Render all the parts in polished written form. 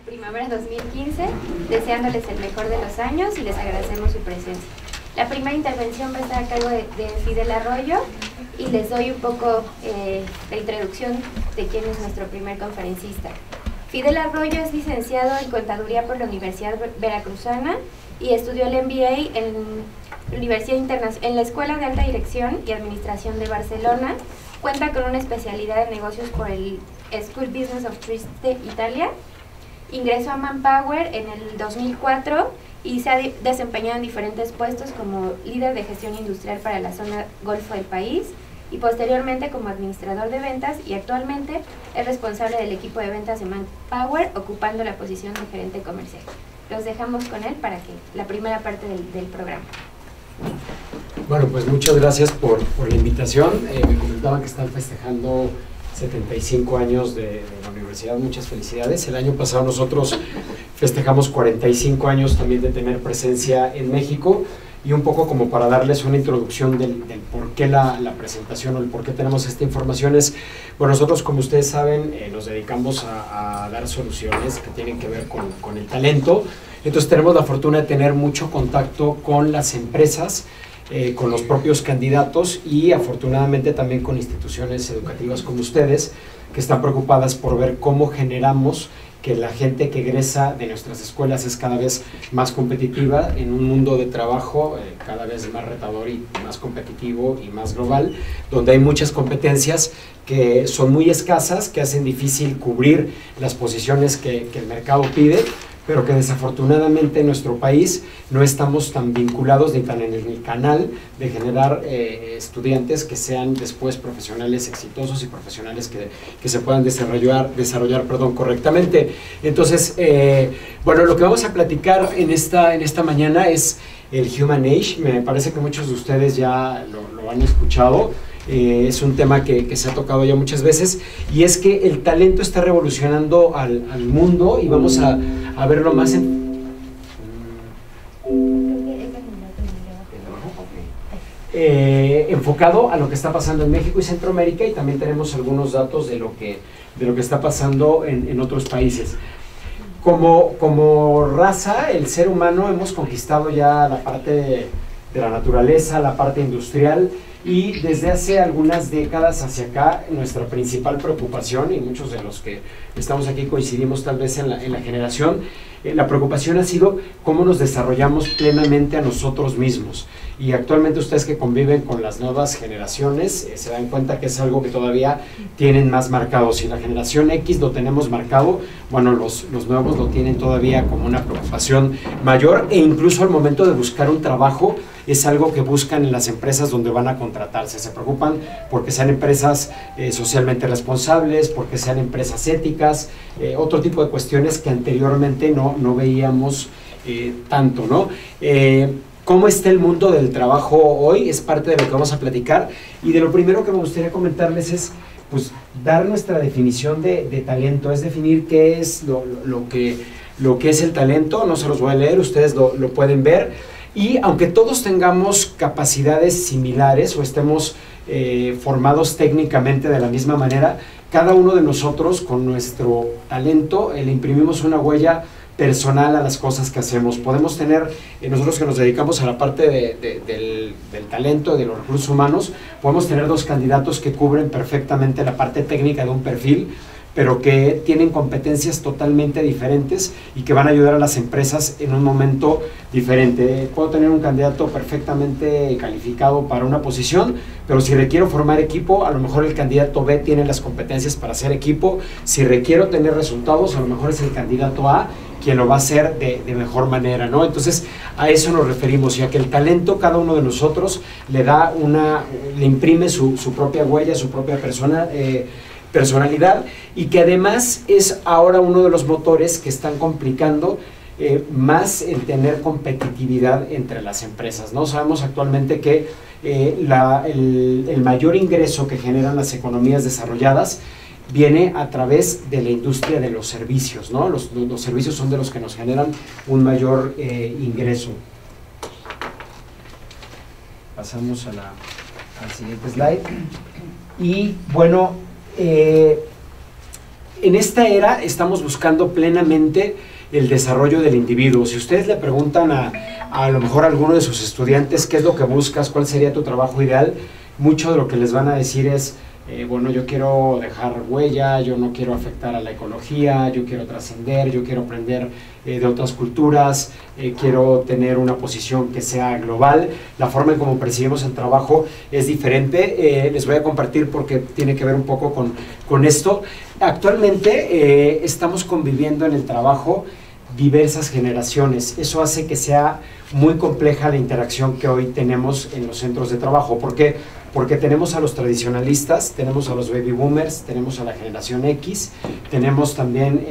Primavera 2015, deseándoles el mejor de los años y les agradecemos su presencia. La primera intervención va a estar a cargo de Fidel Arroyo y les doy un poco la introducción de quién es nuestro primer conferencista. Fidel Arroyo es licenciado en Contaduría por la Universidad Veracruzana y estudió el MBA en la Escuela de Alta Dirección y Administración de Barcelona. Cuenta con una especialidad en negocios por el School Business of Trieste, Italia. Ingresó a Manpower en el 2004 y se ha desempeñado en diferentes puestos como líder de gestión industrial para la zona Golfo del país y posteriormente como administrador de ventas, y actualmente es responsable del equipo de ventas de Manpower, ocupando la posición de gerente comercial. Los dejamos con él para que la primera parte del programa. Bueno, pues muchas gracias por la invitación. Me comentaban que están festejando 75 años de la universidad, muchas felicidades. El año pasado nosotros festejamos 45 años también de tener presencia en México, y un poco como para darles una introducción del por qué la presentación o el por qué tenemos esta información es, bueno, nosotros, como ustedes saben, nos dedicamos a dar soluciones que tienen que ver con el talento. Entonces tenemos la fortuna de tener mucho contacto con las empresas, con los propios candidatos y afortunadamente también con instituciones educativas como ustedes, que están preocupadas por ver cómo generamos que la gente que egresa de nuestras escuelas es cada vez más competitiva en un mundo de trabajo cada vez más retador y más competitivo y más global, donde hay muchas competencias que son muy escasas, que hacen difícil cubrir las posiciones que el mercado pide, pero que desafortunadamente en nuestro país no estamos tan vinculados ni tan en el canal de generar estudiantes que sean después profesionales exitosos y profesionales que se puedan desarrollar correctamente. Entonces, bueno, lo que vamos a platicar en esta mañana es el Human Age. Me parece que muchos de ustedes ya lo han escuchado. Es un tema que se ha tocado ya muchas veces, y es que el talento está revolucionando al mundo, y vamos a verlo más enfocado a lo que está pasando en México y Centroamérica, y también tenemos algunos datos de lo que está pasando en otros países. Como raza, el ser humano hemos conquistado ya la parte de la naturaleza, la parte industrial, y desde hace algunas décadas hacia acá nuestra principal preocupación, y muchos de los que estamos aquí coincidimos tal vez en la generación, la preocupación ha sido cómo nos desarrollamos plenamente a nosotros mismos. Y actualmente ustedes que conviven con las nuevas generaciones se dan cuenta que es algo que todavía tienen más marcado. Si la generación X lo tenemos marcado, bueno, los nuevos lo tienen todavía como una preocupación mayor, e incluso al momento de buscar un trabajo es algo que buscan en las empresas donde van a contratarse. Se preocupan porque sean empresas socialmente responsables, porque sean empresas éticas, otro tipo de cuestiones que anteriormente no veíamos tanto, ¿no? ¿Cómo está el mundo del trabajo hoy? Es parte de lo que vamos a platicar, y de lo primero que me gustaría comentarles es, pues, dar nuestra definición de talento, es definir qué es lo que es el talento. No se los voy a leer, ustedes lo pueden ver, y aunque todos tengamos capacidades similares o estemos formados técnicamente de la misma manera, cada uno de nosotros con nuestro talento le imprimimos una huella personal a las cosas que hacemos. Podemos tener, nosotros que nos dedicamos a la parte del talento, de los recursos humanos, podemos tener dos candidatos que cubren perfectamente la parte técnica de un perfil, pero que tienen competencias totalmente diferentes y que van a ayudar a las empresas en un momento diferente. Puedo tener un candidato perfectamente calificado para una posición, pero si requiero formar equipo, a lo mejor el candidato B tiene las competencias para hacer equipo. Si requiero tener resultados, a lo mejor es el candidato A quien lo va a hacer de mejor manera, ¿no? Entonces, a eso nos referimos, ya que el talento, cada uno de nosotros le imprime su propia huella, su propia personalidad, y que además es ahora uno de los motores que están complicando más el tener competitividad entre las empresas, ¿no? Sabemos actualmente que el mayor ingreso que generan las economías desarrolladas viene a través de la industria de los servicios, ¿no? Los servicios son de los que nos generan un mayor ingreso. Pasamos al siguiente slide. Y bueno, en esta era estamos buscando plenamente el desarrollo del individuo. Si ustedes le preguntan a lo mejor a alguno de sus estudiantes qué es lo que buscas, cuál sería tu trabajo ideal, mucho de lo que les van a decir es, bueno, yo quiero dejar huella, yo no quiero afectar a la ecología, yo quiero trascender, yo quiero aprender de otras culturas, quiero tener una posición que sea global. La forma en cómo percibimos el trabajo es diferente. Les voy a compartir porque tiene que ver un poco con esto. Actualmente estamos conviviendo en el trabajo diversas generaciones. Eso hace que sea muy compleja la interacción que hoy tenemos en los centros de trabajo. ¿Por qué? Porque tenemos a los tradicionalistas, tenemos a los baby boomers, tenemos a la generación X, tenemos también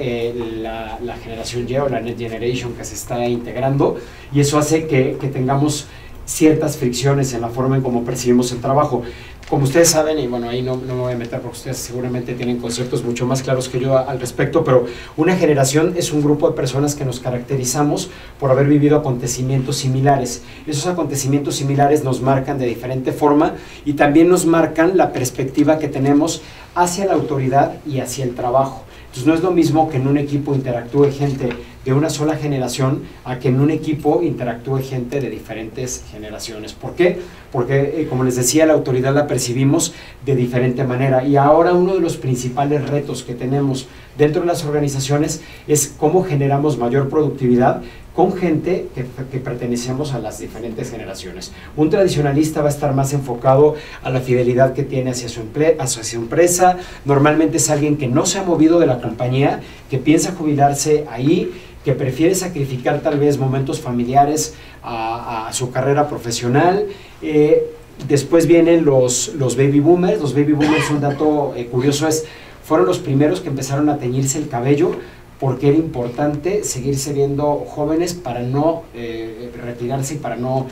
la generación Y o la Next Generation que se está integrando, y eso hace que tengamos ciertas fricciones en la forma en cómo percibimos el trabajo. Como ustedes saben, y bueno, ahí no me voy a meter porque ustedes seguramente tienen conceptos mucho más claros que yo al respecto, pero una generación es un grupo de personas que nos caracterizamos por haber vivido acontecimientos similares. Esos acontecimientos similares nos marcan de diferente forma y también nos marcan la perspectiva que tenemos hacia la autoridad y hacia el trabajo. Entonces no es lo mismo que en un equipo interactúe gente de una sola generación a que en un equipo interactúe gente de diferentes generaciones. ¿Por qué? Porque, como les decía, la autoridad la percibimos de diferente manera, y ahora uno de los principales retos que tenemos dentro de las organizaciones es cómo generamos mayor productividad con gente que pertenecemos a las diferentes generaciones. Un tradicionalista va a estar más enfocado a la fidelidad que tiene hacia su empresa. Normalmente es alguien que no se ha movido de la compañía, que piensa jubilarse ahí, que prefiere sacrificar tal vez momentos familiares a su carrera profesional. Después vienen los baby boomers. Los baby boomers, un dato curioso es, fueron los primeros que empezaron a teñirse el cabello porque era importante seguirse viendo jóvenes para no retirarse y para no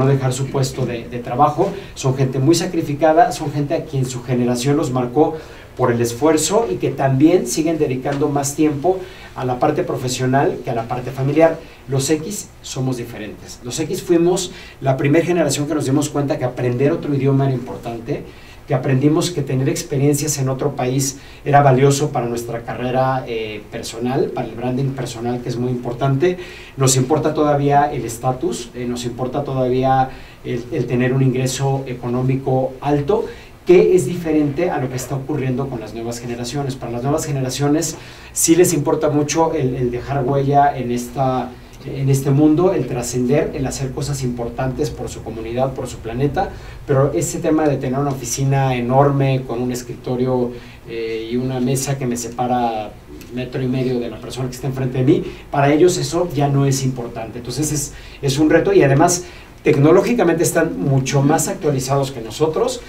dejar su puesto de trabajo. Son gente muy sacrificada, son gente a quien su generación los marcó por el esfuerzo y que también siguen dedicando más tiempo a la parte profesional que a la parte familiar. Los X somos diferentes. Los X fuimos la primera generación que nos dimos cuenta que aprender otro idioma era importante, que aprendimos que tener experiencias en otro país era valioso para nuestra carrera personal, para el branding personal, que es muy importante. Nos importa todavía el estatus, nos importa todavía el tener un ingreso económico alto, que es diferente a lo que está ocurriendo con las nuevas generaciones. Para las nuevas generaciones sí les importa mucho el dejar huella en este mundo, el trascender, el hacer cosas importantes por su comunidad, por su planeta, pero ese tema de tener una oficina enorme con un escritorio y una mesa que me separa 1,5 metros de la persona que está enfrente de mí, para ellos eso ya no es importante. Entonces es un reto, y además tecnológicamente están mucho más actualizados que nosotros,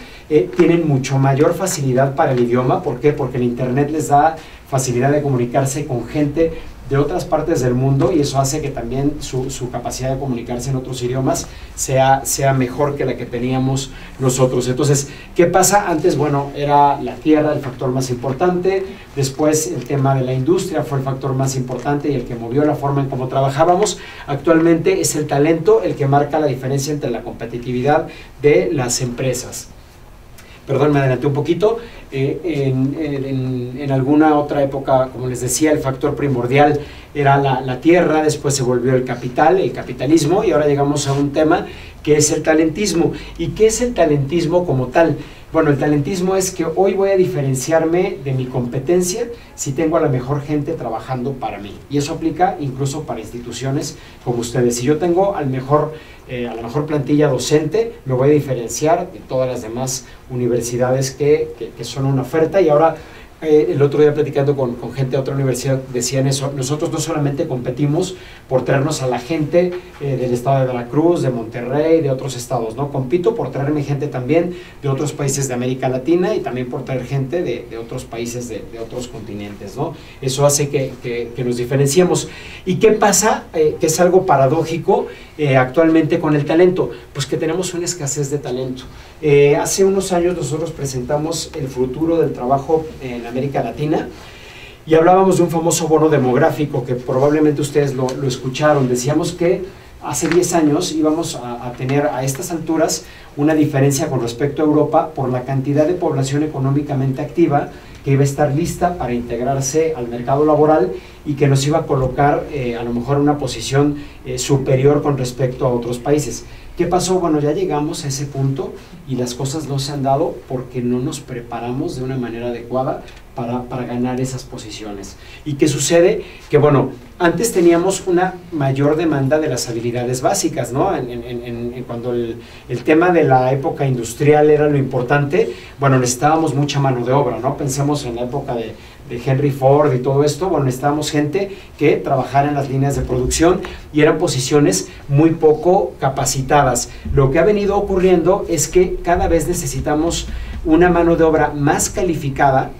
tienen mucho mayor facilidad para el idioma. ¿Por qué? Porque el internet les da facilidad de comunicarse con gente de otras partes del mundo, y eso hace que también su capacidad de comunicarse en otros idiomas sea mejor que la que teníamos nosotros. Entonces, ¿qué pasa? Antes, bueno, era la tierra el factor más importante, después el tema de la industria fue el factor más importante y el que movió la forma en cómo trabajábamos. Actualmente es el talento el que marca la diferencia entre la competitividad de las empresas. Perdón, me adelanté un poquito. En alguna otra época, como les decía, el factor primordial era la tierra, después se volvió el capital, el capitalismo, y ahora llegamos a un tema que es el talentismo. ¿Y qué es el talentismo como tal? Bueno, el talentismo es que hoy voy a diferenciarme de mi competencia si tengo a la mejor gente trabajando para mí. Y eso aplica incluso para instituciones como ustedes. Si yo tengo a la mejor plantilla docente, me voy a diferenciar de todas las demás universidades que son una oferta. Y ahora, el otro día platicando con gente de otra universidad, decían eso: nosotros no solamente competimos por traernos a la gente del estado de Veracruz, de Monterrey, de otros estados, ¿no? Compito por traerme gente también de otros países de América Latina y también por traer gente de otros países, de otros continentes, ¿no? Eso hace que nos diferenciemos. ¿Y qué pasa? Que es algo paradójico actualmente con el talento, pues que tenemos una escasez de talento. Hace unos años nosotros presentamos el futuro del trabajo en América Latina y hablábamos de un famoso bono demográfico que probablemente ustedes lo escucharon. Decíamos que hace 10 años íbamos a tener a estas alturas una diferencia con respecto a Europa por la cantidad de población económicamente activa que iba a estar lista para integrarse al mercado laboral y que nos iba a colocar a lo mejor en una posición superior con respecto a otros países. ¿Qué pasó? Bueno, ya llegamos a ese punto y las cosas no se han dado porque no nos preparamos de una manera adecuada para ganar esas posiciones. ¿Y qué sucede? Que bueno, antes teníamos una mayor demanda de las habilidades básicas, ¿no? Cuando el tema de la época industrial era lo importante, bueno, necesitábamos mucha mano de obra, ¿no? Pensemos en la época de Henry Ford y todo esto, bueno, necesitábamos gente que trabajara en las líneas de producción y eran posiciones muy poco capacitadas. Lo que ha venido ocurriendo es que cada vez necesitamos una mano de obra más calificada,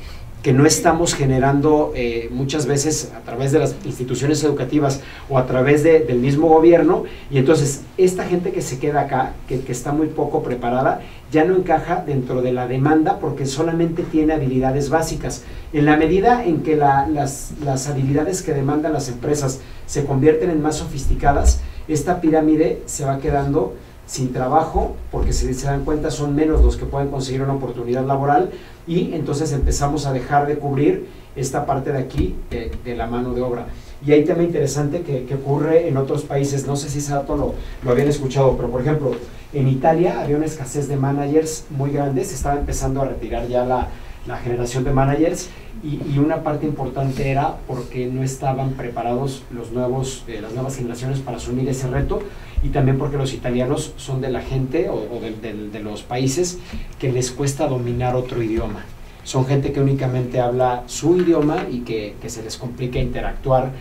que no estamos generando muchas veces a través de las instituciones educativas o a través del mismo gobierno, y entonces esta gente que se queda acá, que está muy poco preparada, ya no encaja dentro de la demanda porque solamente tiene habilidades básicas. En la medida en que las habilidades que demandan las empresas se convierten en más sofisticadas, esta pirámide se va quedando sin trabajo, porque si se dan cuenta son menos los que pueden conseguir una oportunidad laboral, y entonces empezamos a dejar de cubrir esta parte de aquí de la mano de obra. Y hay tema interesante que ocurre en otros países, no sé si ese dato lo habían escuchado, pero por ejemplo, en Italia había una escasez de managers muy grande, se estaba empezando a retirar ya la generación de managers, y una parte importante era porque no estaban preparados las nuevas generaciones para asumir ese reto, y también porque los italianos son de la gente o de los países que les cuesta dominar otro idioma. Son gente que únicamente habla su idioma y que se les complica interactuar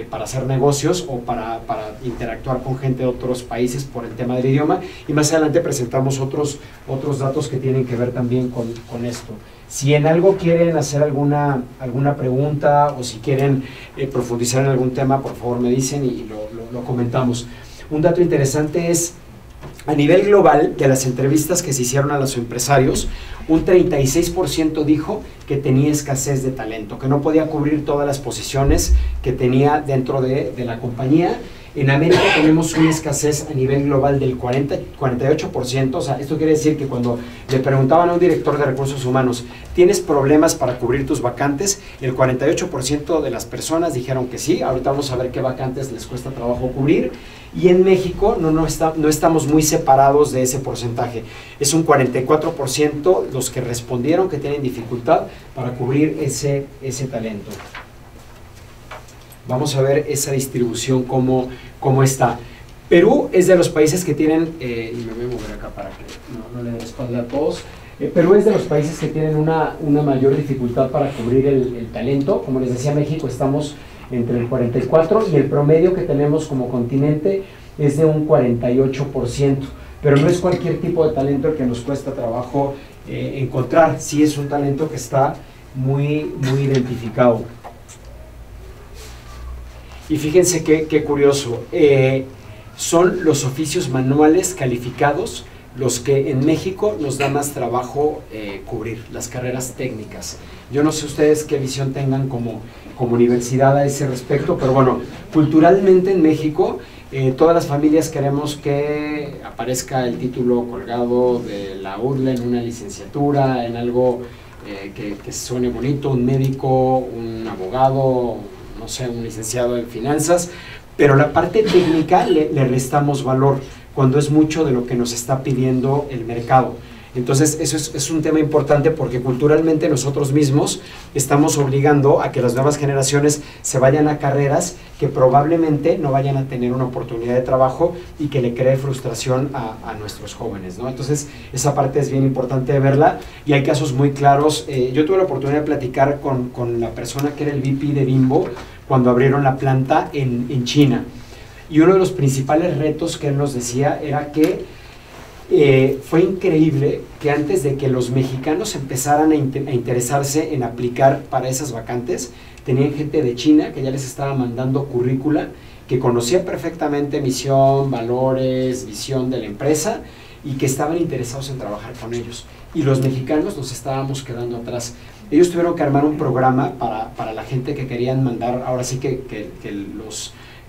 para hacer negocios o para interactuar con gente de otros países por el tema del idioma, y más adelante presentamos otros datos que tienen que ver también con esto. Si en algo quieren hacer alguna pregunta o si quieren profundizar en algún tema, por favor me dicen y lo comentamos. Un dato interesante es, a nivel global, de las entrevistas que se hicieron a los empresarios, un 36% dijo que tenía escasez de talento, que no podía cubrir todas las posiciones que tenía dentro de la compañía. En América tenemos una escasez a nivel global del 48%, o sea, esto quiere decir que cuando le preguntaban a un director de recursos humanos, ¿tienes problemas para cubrir tus vacantes? El 48% de las personas dijeron que sí. Ahorita vamos a ver qué vacantes les cuesta trabajo cubrir, y en México no estamos muy separados de ese porcentaje. Es un 44% los que respondieron que tienen dificultad para cubrir ese talento. Vamos a ver esa distribución cómo está. Perú es de los países que tienen, y me voy a mover acá para que no le dé espalda a todos. Perú es de los países que tienen una mayor dificultad para cubrir el talento. Como les decía, México estamos entre el 44% y el promedio que tenemos como continente es de un 48%. Pero no es cualquier tipo de talento el que nos cuesta trabajo encontrar. Sí es un talento que está muy identificado. Y fíjense qué curioso, son los oficios manuales calificados los que en México nos da más trabajo cubrir, las carreras técnicas. Yo no sé ustedes qué visión tengan como universidad a ese respecto, pero bueno, culturalmente en México todas las familias queremos que aparezca el título colgado de la UDLA en una licenciatura, en algo que suene bonito, un médico, un abogado, no sé, un licenciado en finanzas, pero la parte técnica le restamos valor cuando es mucho de lo que nos está pidiendo el mercado. Entonces eso es un tema importante porque culturalmente nosotros mismos estamos obligando a que las nuevas generaciones se vayan a carreras que probablemente no vayan a tener una oportunidad de trabajo y que le cree frustración a nuestros jóvenes, ¿no? Entonces esa parte es bien importante de verla, y hay casos muy claros. Yo tuve la oportunidad de platicar con la persona que era el VP de Bimbo cuando abrieron la planta en China, y uno de los principales retos que él nos decía era que fue increíble que antes de que los mexicanos empezaran a interesarse en aplicar para esas vacantes, tenían gente de China que ya les estaba mandando currícula, que conocía perfectamente misión, valores, visión de la empresa, y que estaban interesados en trabajar con ellos. Y los mexicanos nos estábamos quedando atrás. ellos tuvieron que armar un programa para la gente que querían mandar, ahora sí que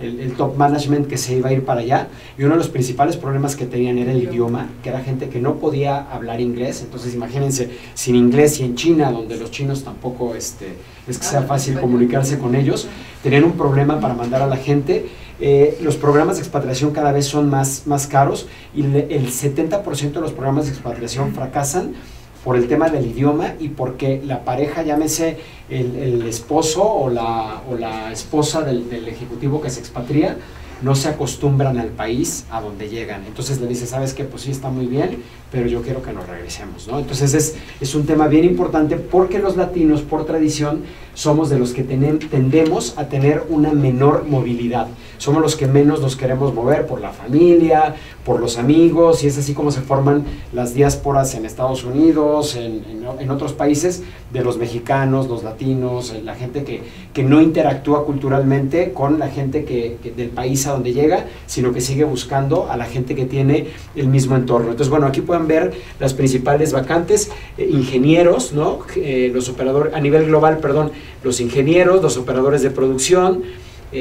el top management que se iba a ir para allá, y uno de los principales problemas que tenían era el idioma, que era gente que no podía hablar inglés. Entonces imagínense, sin inglés, y en China, donde los chinos tampoco es que sea fácil comunicarse con ellos, tenían un problema para mandar a la gente. Los programas de expatriación cada vez son más caros, y el 70% de los programas de expatriación fracasan por el tema del idioma y porque la pareja, llámese el esposo o la esposa del ejecutivo que se expatría, no se acostumbran al país a donde llegan. Entonces le dice, ¿sabes qué? Pues sí, está muy bien, pero yo quiero que nos regresemos, ¿no? Entonces es un tema bien importante, porque los latinos, por tradición, somos de los que tendemos a tener una menor movilidad. Somos los que menos nos queremos mover por la familia, por los amigos, y es así como se forman las diásporas en Estados Unidos, en otros países, de los mexicanos, los latinos, la gente que no interactúa culturalmente con la gente del país a donde llega, sino que sigue buscando a la gente que tiene el mismo entorno. Entonces, bueno, aquí pueden ver las principales vacantes. Ingenieros, ¿no? Los operadores, a nivel global, perdón, los ingenieros, los operadores de producción,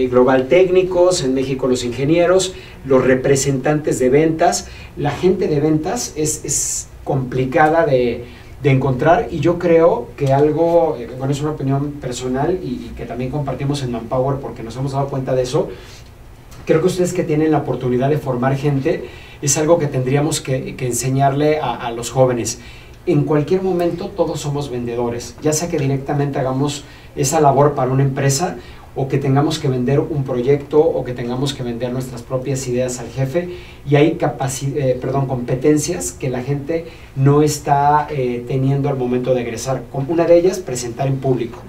global técnicos, en México los ingenieros, los representantes de ventas. La gente de ventas es complicada de encontrar, y yo creo que algo, bueno, es una opinión personal y que también compartimos en Manpower porque nos hemos dado cuenta de eso. Creo que ustedes que tienen la oportunidad de formar gente, es algo que tendríamos que enseñarle a los jóvenes. En cualquier momento todos somos vendedores, ya sea que directamente hagamos esa labor para una empresa, o que tengamos que vender un proyecto, o que tengamos que vender nuestras propias ideas al jefe, y hay competencias que la gente no está teniendo al momento de egresar. Una de ellas, presentar en público.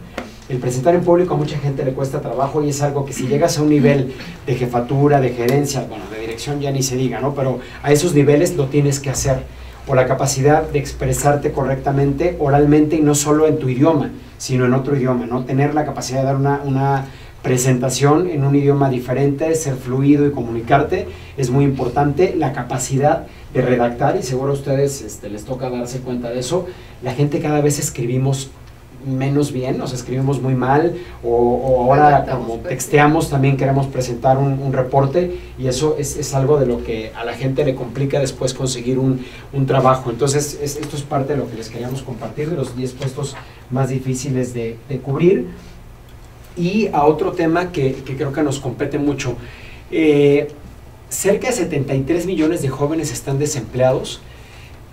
El presentar en público a mucha gente le cuesta trabajo, y es algo que si llegas a un nivel de jefatura, de gerencia, bueno, de dirección ya ni se diga, ¿no? Pero a esos niveles lo tienes que hacer. O la capacidad de expresarte correctamente oralmente, y no solo en tu idioma, sino en otro idioma, ¿no? Tener la capacidad de dar una presentación en un idioma diferente, ser fluido y comunicarte es muy importante. La capacidad de redactar, y seguro a ustedes les toca darse cuenta de eso. La gente cada vez escribimos menos bien, nos escribimos muy mal, o ahora como texteamos también queremos presentar un reporte, y eso es algo de lo que a la gente le complica después conseguir un trabajo. Entonces esto es parte de lo que les queríamos compartir, de los 10 puestos más difíciles de cubrir. Y a otro tema que creo que nos compete mucho, cerca de 73 millones de jóvenes están desempleados.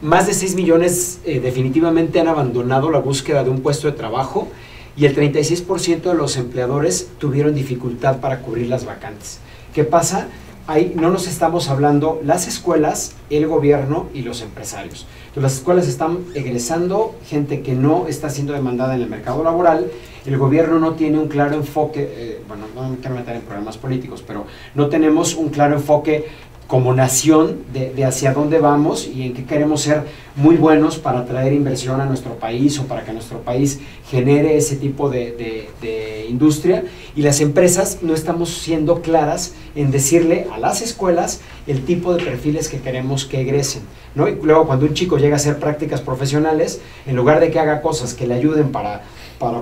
Más de 6 millones definitivamente han abandonado la búsqueda de un puesto de trabajo, y el 36% de los empleadores tuvieron dificultad para cubrir las vacantes. ¿Qué pasa? Ahí no nos estamos hablando las escuelas, el gobierno y los empresarios. Entonces, las escuelas están egresando gente que no está siendo demandada en el mercado laboral. El gobierno no tiene un claro enfoque, bueno, no me quiero meter en problemas políticos, pero no tenemos un claro enfoque como nación de hacia dónde vamos y en qué queremos ser muy buenos para traer inversión a nuestro país, o para que nuestro país genere ese tipo de industria. Y las empresas no estamos siendo claras en decirle a las escuelas el tipo de perfiles que queremos que egresen, ¿no? Y luego, cuando un chico llega a hacer prácticas profesionales, en lugar de que haga cosas que le ayuden para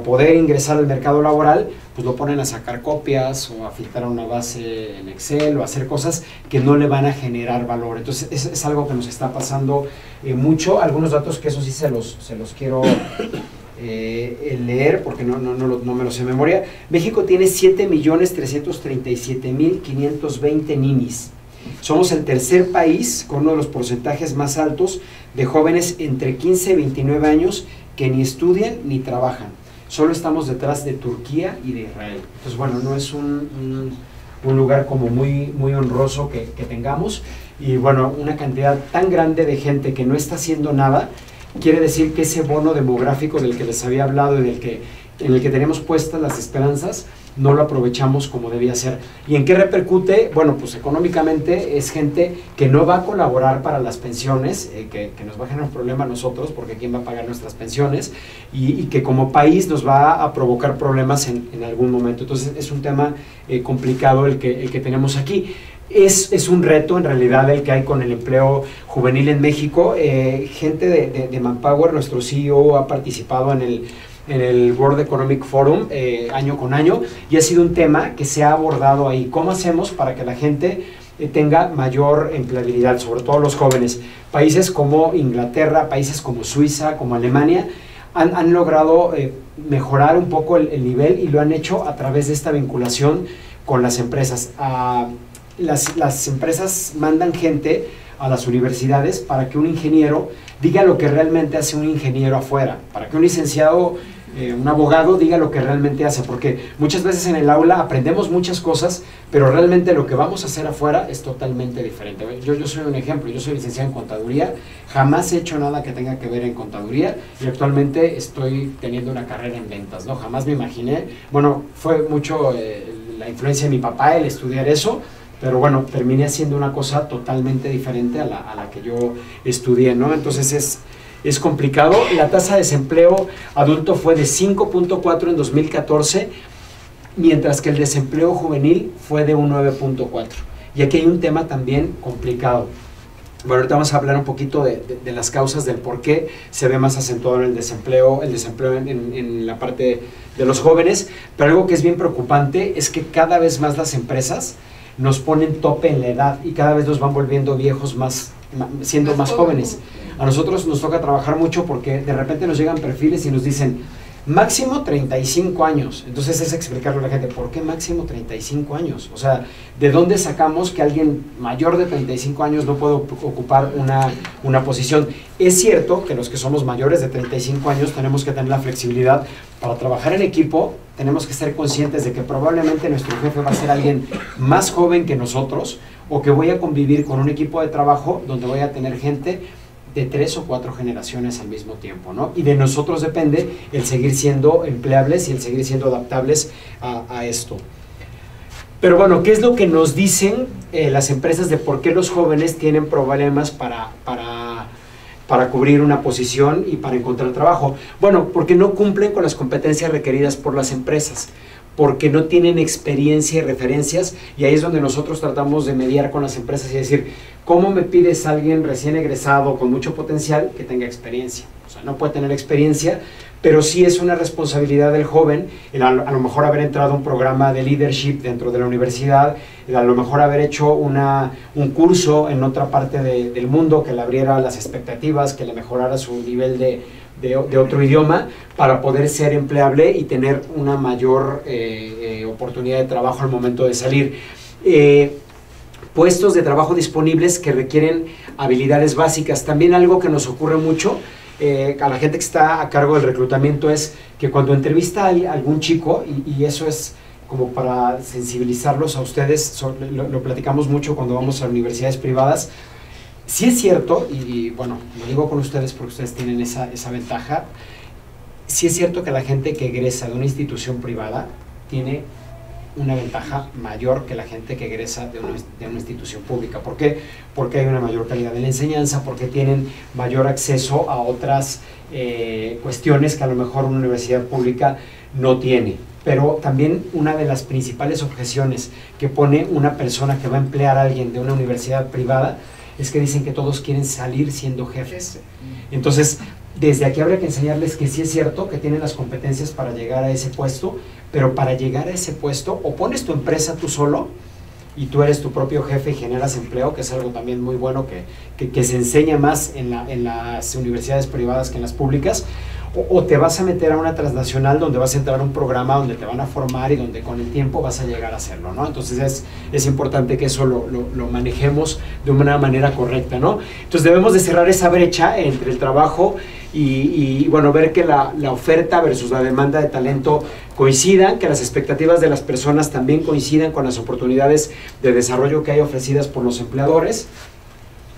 poder ingresar al mercado laboral, pues lo ponen a sacar copias, o a filtrar una base en Excel, o a hacer cosas que no le van a generar valor. Entonces es algo que nos está pasando mucho. Algunos datos que eso sí se los quiero leer, porque no me los sé de memoria. México tiene 7.337.520 ninis. Somos el tercer país con uno de los porcentajes más altos de jóvenes entre 15 y 29 años que ni estudian ni trabajan. Solo estamos detrás de Turquía y de Israel. Entonces, bueno, no es un lugar como muy honroso que tengamos. Y bueno, una cantidad tan grande de gente que no está haciendo nada, quiere decir que ese bono demográfico del que les había hablado y en el que tenemos puestas las esperanzas, no lo aprovechamos como debía ser. ¿Y en qué repercute? Bueno, pues económicamente es gente que no va a colaborar para las pensiones, que nos va a generar un problema a nosotros, porque ¿quién va a pagar nuestras pensiones? Y que como país nos va a provocar problemas en algún momento. Entonces es un tema complicado el que tenemos aquí. Es un reto en realidad el que hay con el empleo juvenil en México. Gente de Manpower, nuestro CEO, ha participado en en el World Economic Forum año con año, y ha sido un tema que se ha abordado ahí. ¿Cómo hacemos para que la gente tenga mayor empleabilidad, sobre todo los jóvenes? Países como Inglaterra, países como Suiza, como Alemania, han logrado mejorar un poco el nivel, y lo han hecho a través de esta vinculación con las empresas. Las empresas mandan gente a las universidades para que un ingeniero diga lo que realmente hace un ingeniero afuera, para que un licenciado, un abogado diga lo que realmente hace, porque muchas veces en el aula aprendemos muchas cosas, pero realmente lo que vamos a hacer afuera es totalmente diferente. Yo soy un ejemplo, yo soy licenciado en contaduría, jamás he hecho nada que tenga que ver en contaduría, y actualmente estoy teniendo una carrera en ventas, ¿no? Jamás me imaginé, bueno, fue mucho la influencia de mi papá el estudiar eso, pero bueno, terminé haciendo una cosa totalmente diferente a la que yo estudié, ¿no? Entonces es complicado. La tasa de desempleo adulto fue de 5.4 en 2014, mientras que el desempleo juvenil fue de un 9.4. Y aquí hay un tema también complicado. Bueno, ahorita vamos a hablar un poquito de las causas del por qué se ve más acentuado el desempleo en la parte de los jóvenes, pero algo que es bien preocupante es que cada vez más las empresas nos ponen tope en la edad, y cada vez nos van volviendo viejos siendo más jóvenes. A nosotros nos toca trabajar mucho porque de repente nos llegan perfiles y nos dicen máximo 35 años. Entonces es explicarle a la gente, ¿por qué máximo 35 años? O sea, ¿de dónde sacamos que alguien mayor de 35 años no puede ocupar una posición? Es cierto que los que somos mayores de 35 años tenemos que tener la flexibilidad para trabajar en equipo. Tenemos que ser conscientes de que probablemente nuestro jefe va a ser alguien más joven que nosotros, o que voy a convivir con un equipo de trabajo donde voy a tener gente de 3 o 4 generaciones al mismo tiempo, ¿no? Y de nosotros depende el seguir siendo empleables y el seguir siendo adaptables a esto. Pero bueno, ¿qué es lo que nos dicen las empresas de por qué los jóvenes tienen problemas para cubrir una posición y para encontrar trabajo? Bueno, porque no cumplen con las competencias requeridas por las empresas, porque no tienen experiencia y referencias, y ahí es donde nosotros tratamos de mediar con las empresas y decir, ¿cómo me pides a alguien recién egresado con mucho potencial que tenga experiencia? O sea, no puede tener experiencia, pero sí es una responsabilidad del joven a lo mejor haber entrado a un programa de leadership dentro de la universidad, a lo mejor haber hecho un curso en otra parte del mundo que le abriera las expectativas, que le mejorara su nivel de otro idioma, para poder ser empleable y tener una mayor oportunidad de trabajo al momento de salir. Puestos de trabajo disponibles que requieren habilidades básicas. También algo que nos ocurre mucho a la gente que está a cargo del reclutamiento es que cuando entrevista a algún chico, y eso es como para sensibilizarlos a ustedes, lo platicamos mucho cuando vamos a universidades privadas. Sí es cierto, y bueno, lo digo con ustedes porque ustedes tienen esa ventaja, sí es cierto que la gente que egresa de una institución privada tiene una ventaja mayor que la gente que egresa de una institución pública. ¿Por qué? Porque hay una mayor calidad de la enseñanza, porque tienen mayor acceso a otras cuestiones que a lo mejor una universidad pública no tiene. Pero también una de las principales objeciones que pone una persona que va a emplear a alguien de una universidad privada es que dicen que todos quieren salir siendo jefes. Entonces, desde aquí habría que enseñarles que sí es cierto que tienen las competencias para llegar a ese puesto, pero para llegar a ese puesto o pones tu empresa tú solo y tú eres tu propio jefe y generas empleo, que es algo también muy bueno que se enseña más en las universidades privadas que en las públicas, o te vas a meter a una transnacional donde vas a entrar a un programa donde te van a formar y donde con el tiempo vas a llegar a hacerlo, ¿no? Entonces es importante que eso lo manejemos de una manera correcta, ¿no? Entonces debemos de cerrar esa brecha entre el trabajo y bueno, ver que la oferta versus la demanda de talento coincidan, que las expectativas de las personas también coincidan con las oportunidades de desarrollo que hay ofrecidas por los empleadores,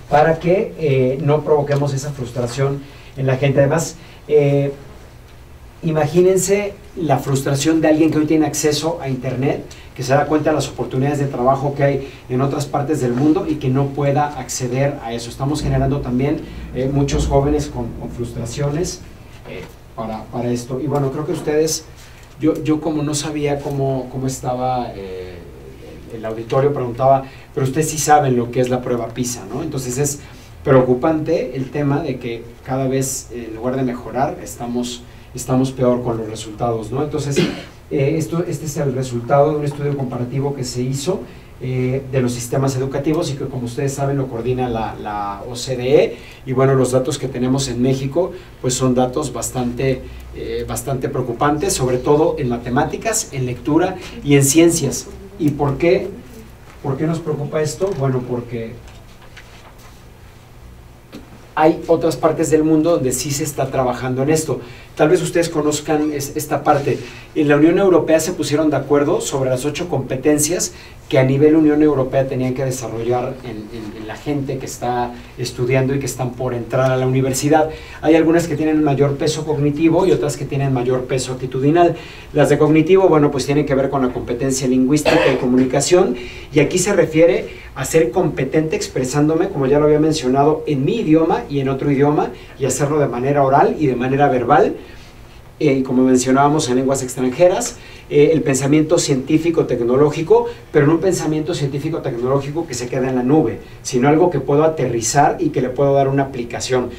para que no provoquemos esa frustración en la gente. Además, imagínense la frustración de alguien que hoy tiene acceso a internet, que se da cuenta de las oportunidades de trabajo que hay en otras partes del mundo y que no pueda acceder a eso. Estamos generando también muchos jóvenes con frustraciones para esto. Y bueno, creo que ustedes, yo como no sabía cómo estaba el auditorio, preguntaba, pero ustedes sí saben lo que es la prueba PISA, ¿no? Entonces es preocupante el tema de que cada vez, en lugar de mejorar, estamos estamos peor con los resultados, ¿no? Entonces, este es el resultado de un estudio comparativo que se hizo de los sistemas educativos y que, como ustedes saben, lo coordina la OCDE. Y bueno, los datos que tenemos en México pues son datos bastante preocupantes, sobre todo en matemáticas, en lectura y en ciencias. ¿Y por qué nos preocupa esto? Bueno, porque hay otras partes del mundo donde sí se está trabajando en esto. Tal vez ustedes conozcan esta parte. En la Unión Europea se pusieron de acuerdo sobre las 8 competencias que a nivel Unión Europea tenían que desarrollar en la gente que está estudiando y que están por entrar a la universidad. Hay algunas que tienen mayor peso cognitivo y otras que tienen mayor peso actitudinal. Las de cognitivo, bueno, pues tienen que ver con la competencia lingüística y comunicación, y aquí se refiere a ser competente expresándome, como ya lo había mencionado, en mi idioma y en otro idioma, y hacerlo de manera oral y de manera verbal. Como mencionábamos, en lenguas extranjeras, el pensamiento científico-tecnológico, pero no un pensamiento científico-tecnológico que se queda en la nube, sino algo que puedo aterrizar y que le puedo dar una aplicación.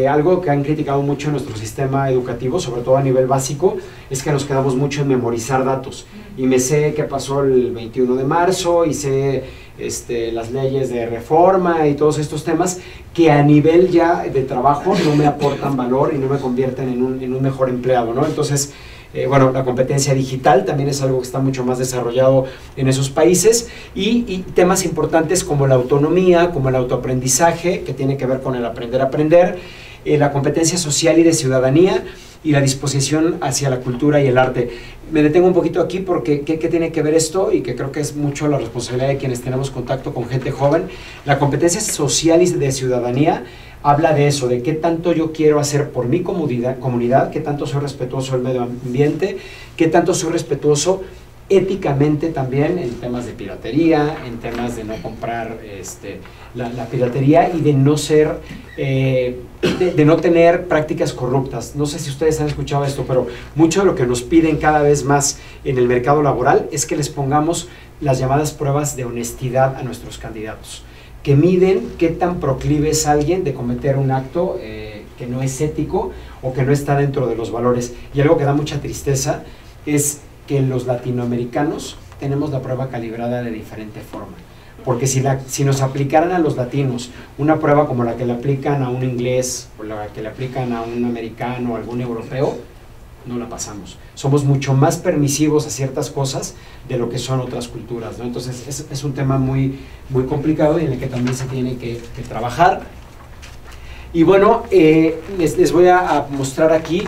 Algo que han criticado mucho en nuestro sistema educativo, sobre todo a nivel básico, es que nos quedamos mucho en memorizar datos. Y me sé qué pasó el 21 de marzo, y sé las leyes de reforma y todos estos temas que a nivel ya de trabajo no me aportan valor y no me convierten en un mejor empleado, ¿no? Entonces, bueno, la competencia digital también es algo que está mucho más desarrollado en esos países, y temas importantes como la autonomía, como el autoaprendizaje, que tiene que ver con el aprender a aprender, la competencia social y de ciudadanía, y la disposición hacia la cultura y el arte. Me detengo un poquito aquí porque ¿qué tiene que ver esto? Y que creo que es mucho la responsabilidad de quienes tenemos contacto con gente joven. La competencia social y de ciudadanía habla de eso, de qué tanto yo quiero hacer por mi comunidad, qué tanto soy respetuoso del medio ambiente, qué tanto soy respetuoso éticamente también en temas de piratería, en temas de no comprar la piratería, y de no ser, de no tener prácticas corruptas. No sé si ustedes han escuchado esto, pero mucho de lo que nos piden cada vez más en el mercado laboral es que les pongamos las llamadas pruebas de honestidad a nuestros candidatos, que miden qué tan proclive es alguien de cometer un acto que no es ético o que no está dentro de los valores. Y algo que da mucha tristeza es que los latinoamericanos tenemos la prueba calibrada de diferente forma. Porque si nos aplicaran a los latinos una prueba como la que le aplican a un inglés, o la que le aplican a un americano o algún europeo, no la pasamos. Somos mucho más permisivos a ciertas cosas de lo que son otras culturas, ¿no? Entonces es un tema muy complicado y en el que también se tiene que trabajar. Y bueno, les voy a mostrar aquí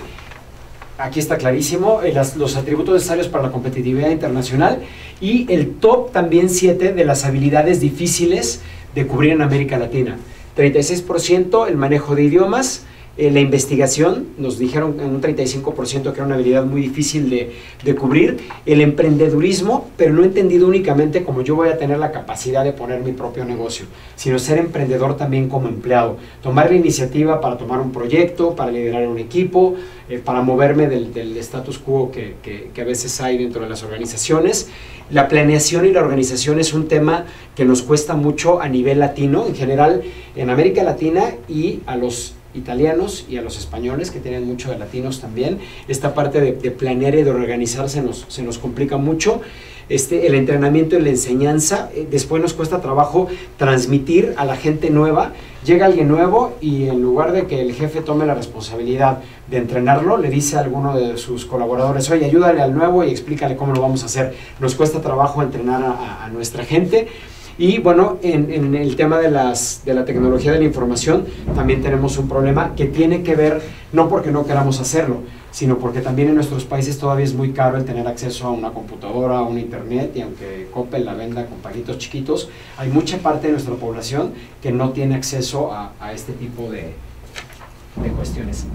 está clarísimo, los atributos necesarios para la competitividad internacional, y el top también 7 de las habilidades difíciles de cubrir en América Latina. 36% el manejo de idiomas, la investigación, nos dijeron en un 35% que era una habilidad muy difícil de cubrir, el emprendedurismo, pero no entendido únicamente como yo voy a tener la capacidad de poner mi propio negocio, sino ser emprendedor también como empleado, tomar la iniciativa para tomar un proyecto, para liderar un equipo, para moverme del status quo que a veces hay dentro de las organizaciones. La planeación y la organización es un tema que nos cuesta mucho a nivel latino, en general en América Latina, y a los italianos y a los españoles, que tienen mucho de latinos también. Esta parte de planear y de organizarse se nos complica mucho. El entrenamiento y la enseñanza, después nos cuesta trabajo transmitir a la gente nueva. Llega alguien nuevo y en lugar de que el jefe tome la responsabilidad de entrenarlo, le dice a alguno de sus colaboradores: oye, ayúdale al nuevo y explícale cómo lo vamos a hacer. Nos cuesta trabajo entrenar a nuestra gente. Y bueno, en el tema de la tecnología de la información también tenemos un problema que tiene que ver, no porque no queramos hacerlo, sino porque también en nuestros países todavía es muy caro el tener acceso a una computadora, a un internet, y aunque Coppel la venda con paguitos chiquitos, hay mucha parte de nuestra población que no tiene acceso a este tipo de cuestiones.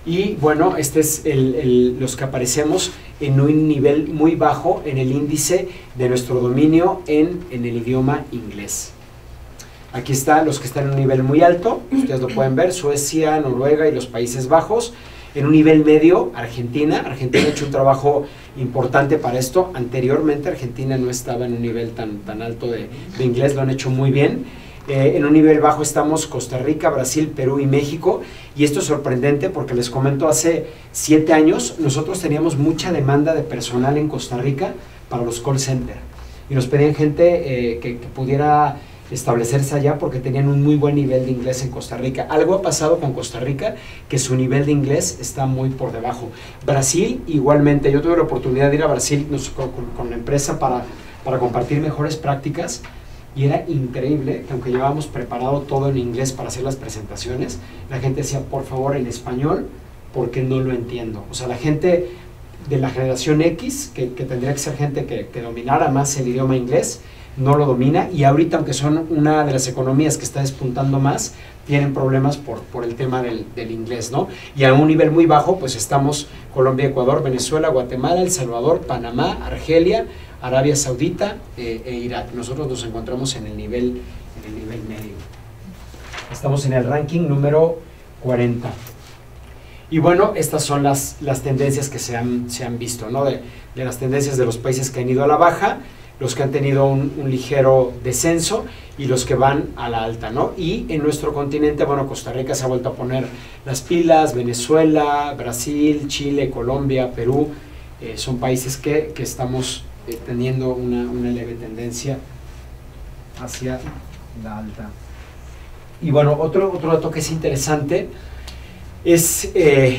Y bueno, este es los que aparecemos en un nivel muy bajo en el índice de nuestro dominio en el idioma inglés. Aquí están los que están en un nivel muy alto, ustedes lo pueden ver: Suecia, Noruega y los Países Bajos. En un nivel medio, Argentina ha hecho un trabajo importante para esto. Anteriormente Argentina no estaba en un nivel tan alto de inglés, lo han hecho muy bien. En un nivel bajo estamos Costa Rica, Brasil, Perú y México, y esto es sorprendente porque les comento, hace 7 años nosotros teníamos mucha demanda de personal en Costa Rica para los call centers, y nos pedían gente que pudiera establecerse allá porque tenían un muy buen nivel de inglés en Costa Rica. Algo ha pasado con Costa Rica, que su nivel de inglés está muy por debajo. Brasil igualmente, yo tuve la oportunidad de ir a Brasil con la empresa para compartir mejores prácticas, y era increíble que aunque llevábamos preparado todo en inglés para hacer las presentaciones, la gente decía, por favor, en español, porque no lo entiendo. O sea, la gente de la generación X, que tendría que ser gente que dominara más el idioma inglés, no lo domina, y ahorita, aunque son una de las economías que está despuntando más, tienen problemas por el tema del inglés, ¿no? Y a un nivel muy bajo, pues estamos Colombia, Ecuador, Venezuela, Guatemala, El Salvador, Panamá, Argelia, Arabia Saudita e Irak. Nosotros nos encontramos en el nivel medio. Estamos en el ranking número 40. Y bueno, estas son las tendencias que se han visto, ¿no? De las tendencias de los países que han ido a la baja, los que han tenido un ligero descenso y los que van a la alta, ¿no? Y en nuestro continente, bueno, Costa Rica se ha vuelto a poner las pilas, Venezuela, Brasil, Chile, Colombia, Perú, son países que estamos teniendo una leve tendencia hacia la alta. Y bueno, otro dato que es interesante es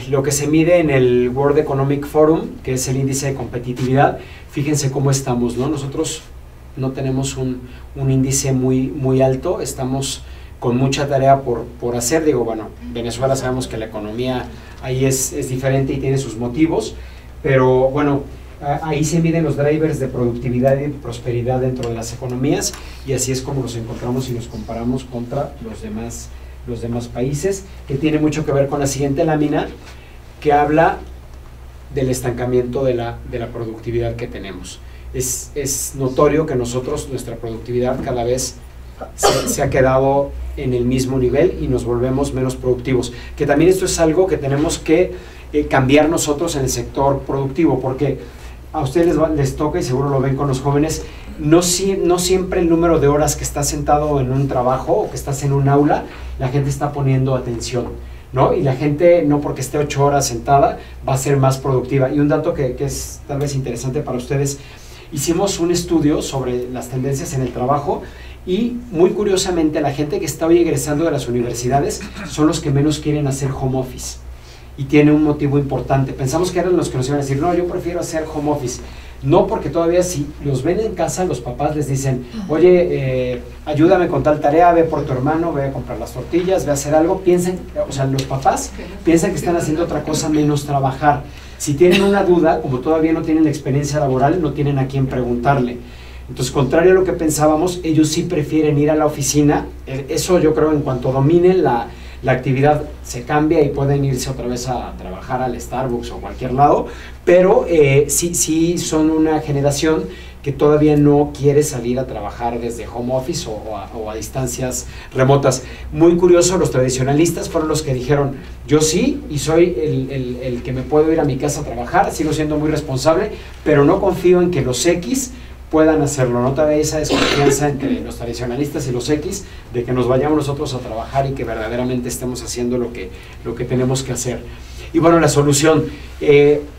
lo que se mide en el World Economic Forum, que es el índice de competitividad. Fíjense cómo estamos, ¿no? Nosotros no tenemos un índice muy alto, estamos con mucha tarea por hacer. Digo, bueno, Venezuela sabemos que la economía ahí es diferente y tiene sus motivos, pero bueno, ahí se miden los drivers de productividad y prosperidad dentro de las economías, y así es como nos encontramos y nos comparamos contra los demás países, que tiene mucho que ver con la siguiente lámina, que habla del estancamiento de la productividad que tenemos. Es notorio que nuestra productividad cada vez se ha quedado en el mismo nivel y nos volvemos menos productivos, que también esto es algo que tenemos que cambiar nosotros en el sector productivo, porque a ustedes les toca, y seguro lo ven con los jóvenes, no siempre el número de horas que estás sentado en un trabajo o que estás en un aula, la gente está poniendo atención, ¿no? Y la gente, no porque esté 8 horas sentada, va a ser más productiva. Y un dato que es tal vez interesante para ustedes, hicimos un estudio sobre las tendencias en el trabajo, y muy curiosamente la gente que está hoy egresando de las universidades son los que menos quieren hacer home office. Y tiene un motivo importante. Pensamos que eran los que nos iban a decir, no, yo prefiero hacer home office. No, porque todavía si los ven en casa, los papás les dicen, oye, ayúdame con tal tarea, ve por tu hermano, ve a comprar las tortillas, ve a hacer algo. Piensan, o sea, los papás piensan que están haciendo otra cosa menos trabajar. Si tienen una duda, como todavía no tienen la experiencia laboral, no tienen a quién preguntarle. Entonces, contrario a lo que pensábamos, ellos sí prefieren ir a la oficina. Eso yo creo, en cuanto dominen la actividad, se cambia y pueden irse otra vez a trabajar al Starbucks o cualquier lado, pero sí son una generación que todavía no quiere salir a trabajar desde home office o a distancias remotas. Muy curioso, los tradicionalistas fueron los que dijeron, yo sí, y soy el que me puedo ir a mi casa a trabajar, sigo siendo muy responsable, pero no confío en que los X puedan hacerlo. No todavía esa desconfianza entre los tradicionalistas y los X, de que nos vayamos nosotros a trabajar y que verdaderamente estemos haciendo lo que tenemos que hacer. Y bueno, la solución,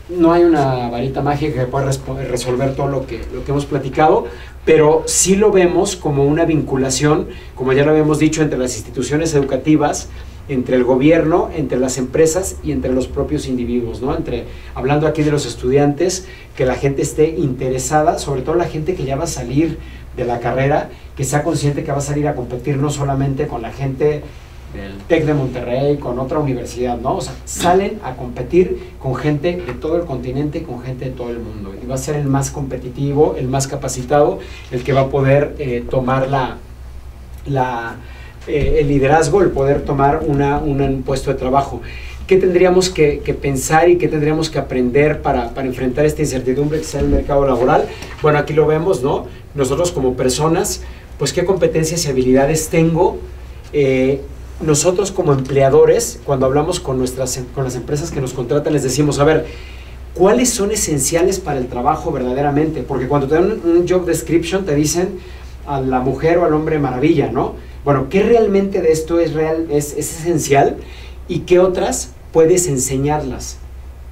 no hay una varita mágica que pueda resolver todo lo que hemos platicado, pero sí lo vemos como una vinculación, como ya lo habíamos dicho, entre las instituciones educativas, entre el gobierno, entre las empresas y entre los propios individuos, ¿no? Hablando aquí de los estudiantes, que la gente esté interesada, sobre todo la gente que ya va a salir de la carrera, que sea consciente que va a salir a competir no solamente con la gente del TEC de Monterrey, con otra universidad, ¿no? O sea, salen a competir con gente de todo el continente, con gente de todo el mundo, y va a ser el más competitivo, el más capacitado, el que va a poder tomar el liderazgo, el poder tomar un puesto de trabajo. ¿Qué tendríamos que pensar y qué tendríamos que aprender para enfrentar esta incertidumbre que está en el mercado laboral? Bueno, aquí lo vemos, ¿no? Nosotros como personas, pues qué competencias y habilidades tengo. Nosotros como empleadores, cuando hablamos con las empresas que nos contratan, les decimos, a ver, ¿cuáles son esenciales para el trabajo verdaderamente? Porque cuando te dan un job description te dicen a la mujer o al hombre maravilla, ¿no? bueno, ¿qué realmente de esto es real, es esencial y qué otras puedes enseñarlas?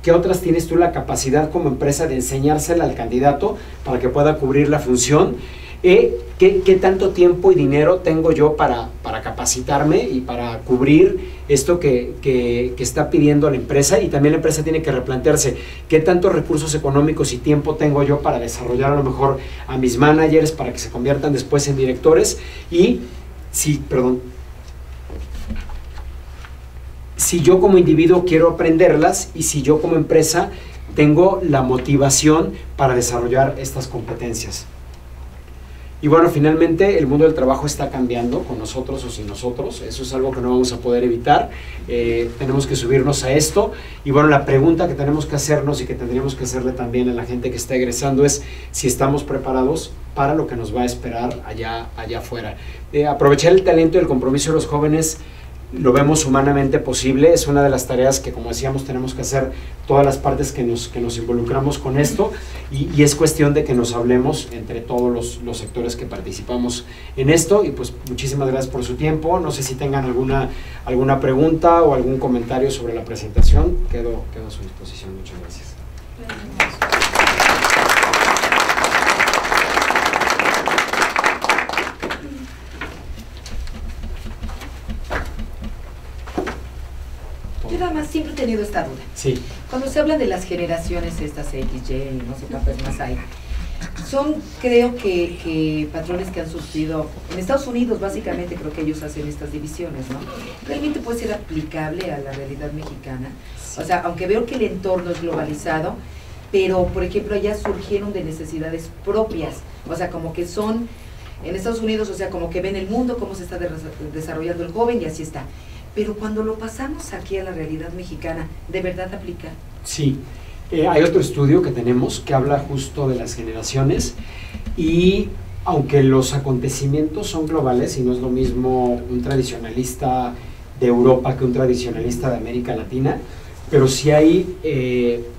¿Qué otras tienes tú la capacidad como empresa de enseñársela al candidato para que pueda cubrir la función? ¿Qué tanto tiempo y dinero tengo yo para capacitarme y para cubrir esto que está pidiendo la empresa? Y también la empresa tiene que replantearse qué tantos recursos económicos y tiempo tengo yo para desarrollar a lo mejor a mis managers para que se conviertan después en directores. Y si yo como individuo quiero aprenderlas y si yo como empresa tengo la motivación para desarrollar estas competencias. Y bueno, finalmente el mundo del trabajo está cambiando con nosotros o sin nosotros, eso es algo que no vamos a poder evitar, tenemos que subirnos a esto. Y bueno, la pregunta que tenemos que hacernos y que tendríamos que hacerle también a la gente que está egresando es si estamos preparados para lo que nos va a esperar allá afuera. Aprovechar el talento y el compromiso de los jóvenes lo vemos humanamente posible, es una de las tareas que, como decíamos, tenemos que hacer todas las partes que nos involucramos con esto, y es cuestión de que nos hablemos entre todos los sectores que participamos en esto. Y pues muchísimas gracias por su tiempo. No sé si tengan alguna pregunta o algún comentario sobre la presentación, quedo a su disposición. Muchas gracias. Yo nada más siempre he tenido esta duda. Sí. Cuando se habla de las generaciones estas X, Y, no sé cuántas más hay, son, creo que patrones que han surgido en Estados Unidos, básicamente creo que ellos hacen estas divisiones, ¿no? ¿Realmente puede ser aplicable a la realidad mexicana? O sea, aunque veo que el entorno es globalizado, pero, por ejemplo, allá surgieron de necesidades propias, o sea, como que son, en Estados Unidos, o sea, como que ven el mundo, cómo se está desarrollando el joven y así está. Pero cuando lo pasamos aquí a la realidad mexicana, ¿de verdad aplica? Sí, hay otro estudio que tenemos que habla justo de las generaciones, y aunque los acontecimientos son globales y no es lo mismo un tradicionalista de Europa que un tradicionalista de América Latina, pero sí hay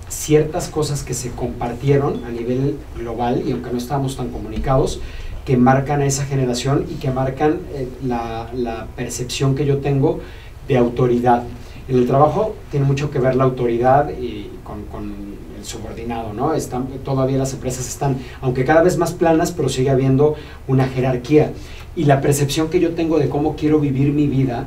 ciertas cosas que se compartieron a nivel global, y aunque no estábamos tan comunicados, que marcan a esa generación y que marcan la percepción que yo tengo de autoridad. En el trabajo tiene mucho que ver la autoridad y con el subordinado, ¿no? Todavía las empresas están, aunque cada vez más planas, pero sigue habiendo una jerarquía. Y la percepción que yo tengo de cómo quiero vivir mi vida,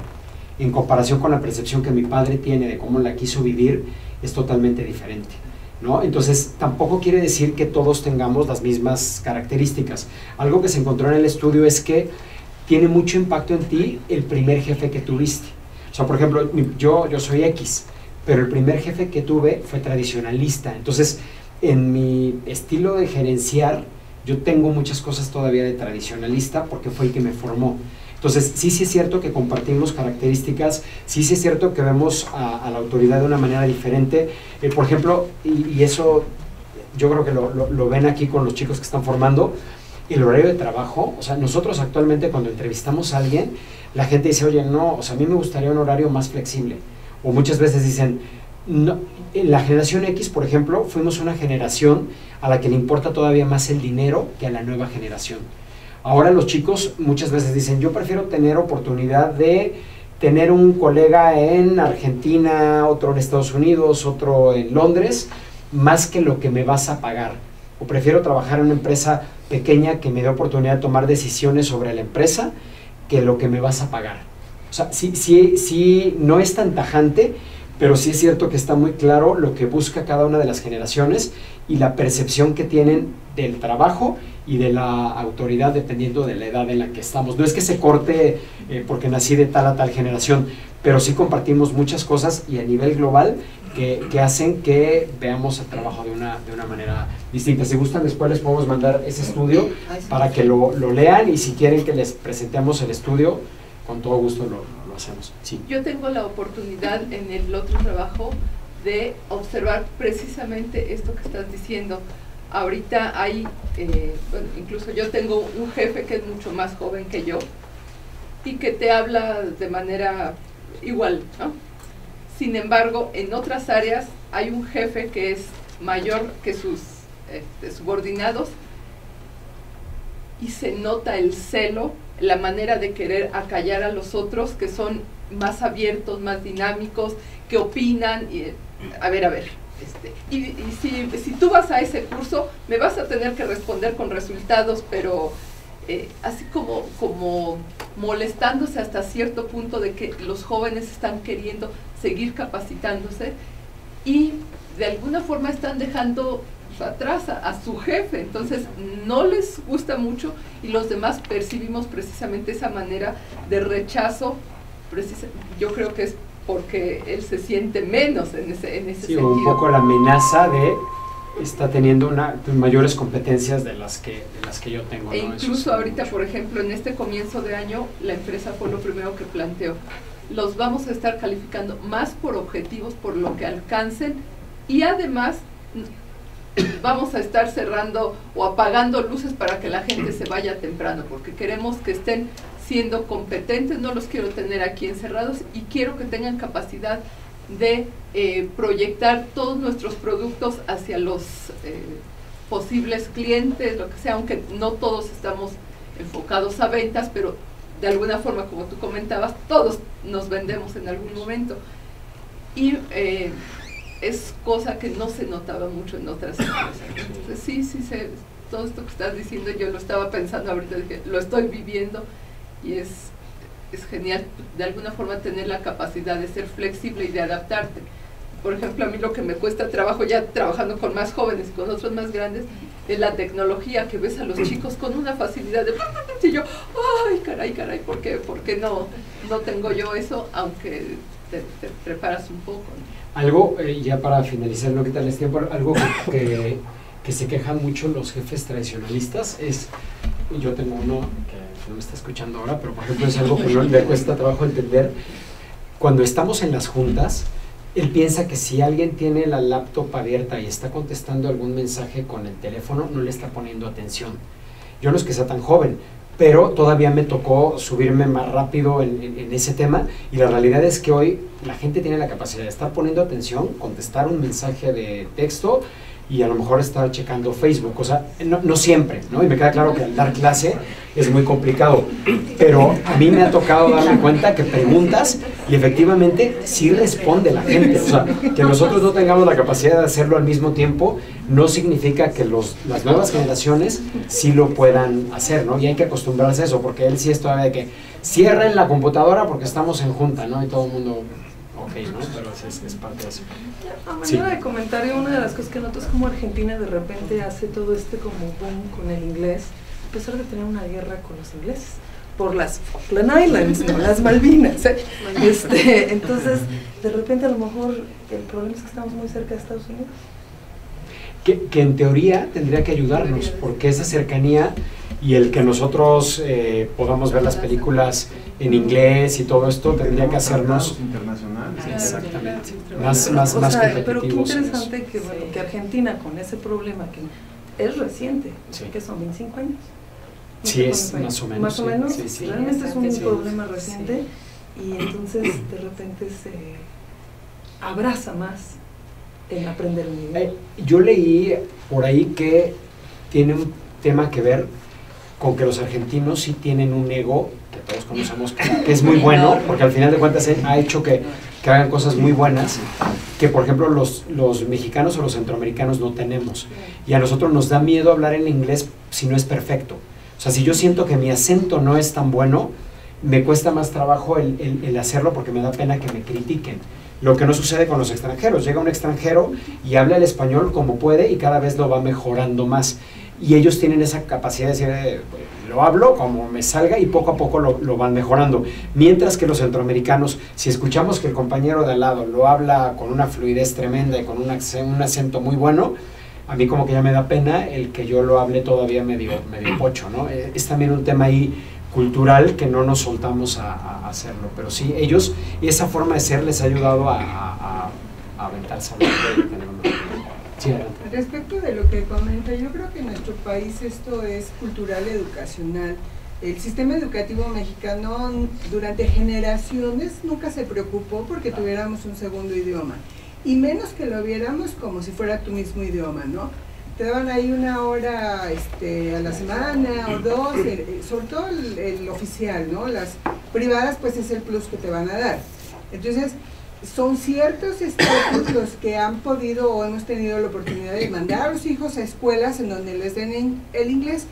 en comparación con la percepción que mi padre tiene de cómo la quiso vivir, es totalmente diferente, ¿no? Entonces, tampoco quiere decir que todos tengamos las mismas características. Algo que se encontró en el estudio es que tiene mucho impacto en ti el primer jefe que tuviste. O sea, por ejemplo, yo soy X, pero el primer jefe que tuve fue tradicionalista. Entonces, en mi estilo de gerenciar, yo tengo muchas cosas todavía de tradicionalista porque fue el que me formó. Entonces, sí es cierto que compartimos características, sí es cierto que vemos a la autoridad de una manera diferente. Por ejemplo, y eso yo creo que lo ven aquí con los chicos que están formando, el horario de trabajo. O sea, nosotros actualmente cuando entrevistamos a alguien, la gente dice, oye, no, o sea, a mí me gustaría un horario más flexible. O muchas veces dicen, no, en la generación X, por ejemplo, fuimos una generación a la que le importa todavía más el dinero que a la nueva generación. Ahora los chicos muchas veces dicen, yo prefiero tener oportunidad de tener un colega en Argentina, otro en Estados Unidos, otro en Londres, más que lo que me vas a pagar. O prefiero trabajar en una empresa pequeña que me dé oportunidad de tomar decisiones sobre la empresa que lo que me vas a pagar. O sea, sí, no es tan tajante, pero sí es cierto que está muy claro lo que busca cada una de las generaciones y la percepción que tienen del trabajo y de la autoridad dependiendo de la edad en la que estamos. No es que se corte porque nací de tal a tal generación, pero sí compartimos muchas cosas y a nivel global que hacen que veamos el trabajo de una manera distinta. Si gustan, después les podemos mandar ese estudio para que lo lean, y si quieren que les presentemos el estudio, con todo gusto lo hacemos. Sí. Yo tengo la oportunidad en el otro trabajo de observar precisamente esto que estás diciendo. Ahorita hay, bueno, incluso yo tengo un jefe que es mucho más joven que yo y que te habla de manera igual, ¿no? Sin embargo, en otras áreas hay un jefe que es mayor que sus subordinados y se nota el celo, la manera de querer acallar a los otros, que son más abiertos, más dinámicos, que opinan, y a ver, y si tú vas a ese curso, me vas a tener que responder con resultados, pero así como molestándose hasta cierto punto de que los jóvenes están queriendo seguir capacitándose y de alguna forma están dejando atrás a su jefe, entonces no les gusta mucho y los demás percibimos precisamente esa manera de rechazo, yo creo que es porque él se siente menos en ese sí, sentido. un poco la amenaza de está teniendo mayores competencias de las que yo tengo, e ¿no? incluso ahorita, por ejemplo, en este comienzo de año, la empresa fue lo primero que planteó. Los vamos a estar calificando más por objetivos, por lo que alcancen, y además vamos a estar cerrando o apagando luces para que la gente se vaya temprano, porque queremos que estén siendo competentes, no los quiero tener aquí encerrados y quiero que tengan capacidad de proyectar todos nuestros productos hacia los posibles clientes, lo que sea, aunque no todos estamos enfocados a ventas, pero de alguna forma, como tú comentabas, todos nos vendemos en algún momento. Y es cosa que no se notaba mucho en otras empresas. Entonces, sí, todo esto que estás diciendo, yo lo estaba pensando ahorita, que lo estoy viviendo y es genial de alguna forma tener la capacidad de ser flexible y de adaptarte. Por ejemplo, a mí lo que me cuesta trabajo ya trabajando con más jóvenes y con otros más grandes es la tecnología, que ves a los chicos con una facilidad de y yo, ay, caray, ¿por qué no tengo yo eso? Aunque te preparas un poco, ¿no? Algo, ya para finalizar, no quitarles tiempo, algo que se quejan mucho los jefes tradicionalistas es, yo tengo uno que no me está escuchando ahora, pero por ejemplo es algo que no le cuesta trabajo entender. Cuando estamos en las juntas, él piensa que si alguien tiene la laptop abierta y está contestando algún mensaje con el teléfono, no le está poniendo atención. Yo no es que sea tan joven, pero todavía me tocó subirme más rápido en ese tema, y la realidad es que hoy la gente tiene la capacidad de estar poniendo atención, contestar un mensaje de texto y a lo mejor estar checando Facebook, o sea, no siempre, ¿no? Y me queda claro que al dar clase es muy complicado, pero a mí me ha tocado darme cuenta que preguntas y efectivamente sí responde la gente, o sea, que nosotros no tengamos la capacidad de hacerlo al mismo tiempo no significa que las nuevas generaciones sí lo puedan hacer, ¿no? Y hay que acostumbrarse a eso, porque él sí es todavía de que cierren la computadora porque estamos en junta, ¿no? Y todo el mundo, ok, ¿no? Pero es parte de eso. A manera de comentario, una de las cosas que noto es como Argentina de repente hace todo como boom con el inglés, a pesar de tener una guerra con los ingleses, por las Falkland Islands, no las Malvinas. Entonces, de repente a lo mejor el problema es que estamos muy cerca de Estados Unidos. Que en teoría tendría que ayudarnos, porque esa cercanía y el que nosotros podamos ver las películas en inglés y todo esto tendría que hacernos internacionales. Exactamente, más competitivos. Pero qué interesante que, bueno, que Argentina con ese problema que es reciente, sí, que son 25 años. Sí, es más o menos. Más o menos, sí, realmente es un sí, problema reciente, y entonces de repente se abraza más en aprender un idioma. Yo leí por ahí que tiene un tema que ver con que los argentinos sí tienen un ego, que todos conocemos, que es muy bueno, porque al final de cuentas ha hecho que hagan cosas muy buenas, que por ejemplo los mexicanos o los centroamericanos no tenemos. Y a nosotros nos da miedo hablar en inglés si no es perfecto. O sea, si yo siento que mi acento no es tan bueno, me cuesta más trabajo el hacerlo porque me da pena que me critiquen. Lo que no sucede con los extranjeros. Llega un extranjero y habla el español como puede y cada vez lo va mejorando más. Y ellos tienen esa capacidad de decir, lo hablo como me salga, y poco a poco lo van mejorando. Mientras que los centroamericanos, si escuchamos que el compañero de al lado lo habla con una fluidez tremenda y con un acento muy bueno, a mí como que ya me da pena el que yo lo hable todavía medio pocho, ¿no? Es también un tema ahí cultural que no nos soltamos a hacerlo, pero sí, ellos, y esa forma de ser les ha ayudado a aventarse al sí, respecto de lo que comenta, yo creo que en nuestro país esto es cultural, educacional. El sistema educativo mexicano durante generaciones nunca se preocupó porque tuviéramos un segundo idioma, y menos que lo viéramos como si fuera tu mismo idioma, ¿no? te daban ahí 1 hora a la semana o 2, sobre todo el oficial, ¿no? Las privadas pues es el plus que te van a dar. Entonces, son ciertos estatus los que han podido o hemos tenido la oportunidad de mandar a los hijos a escuelas en donde les den el inglés,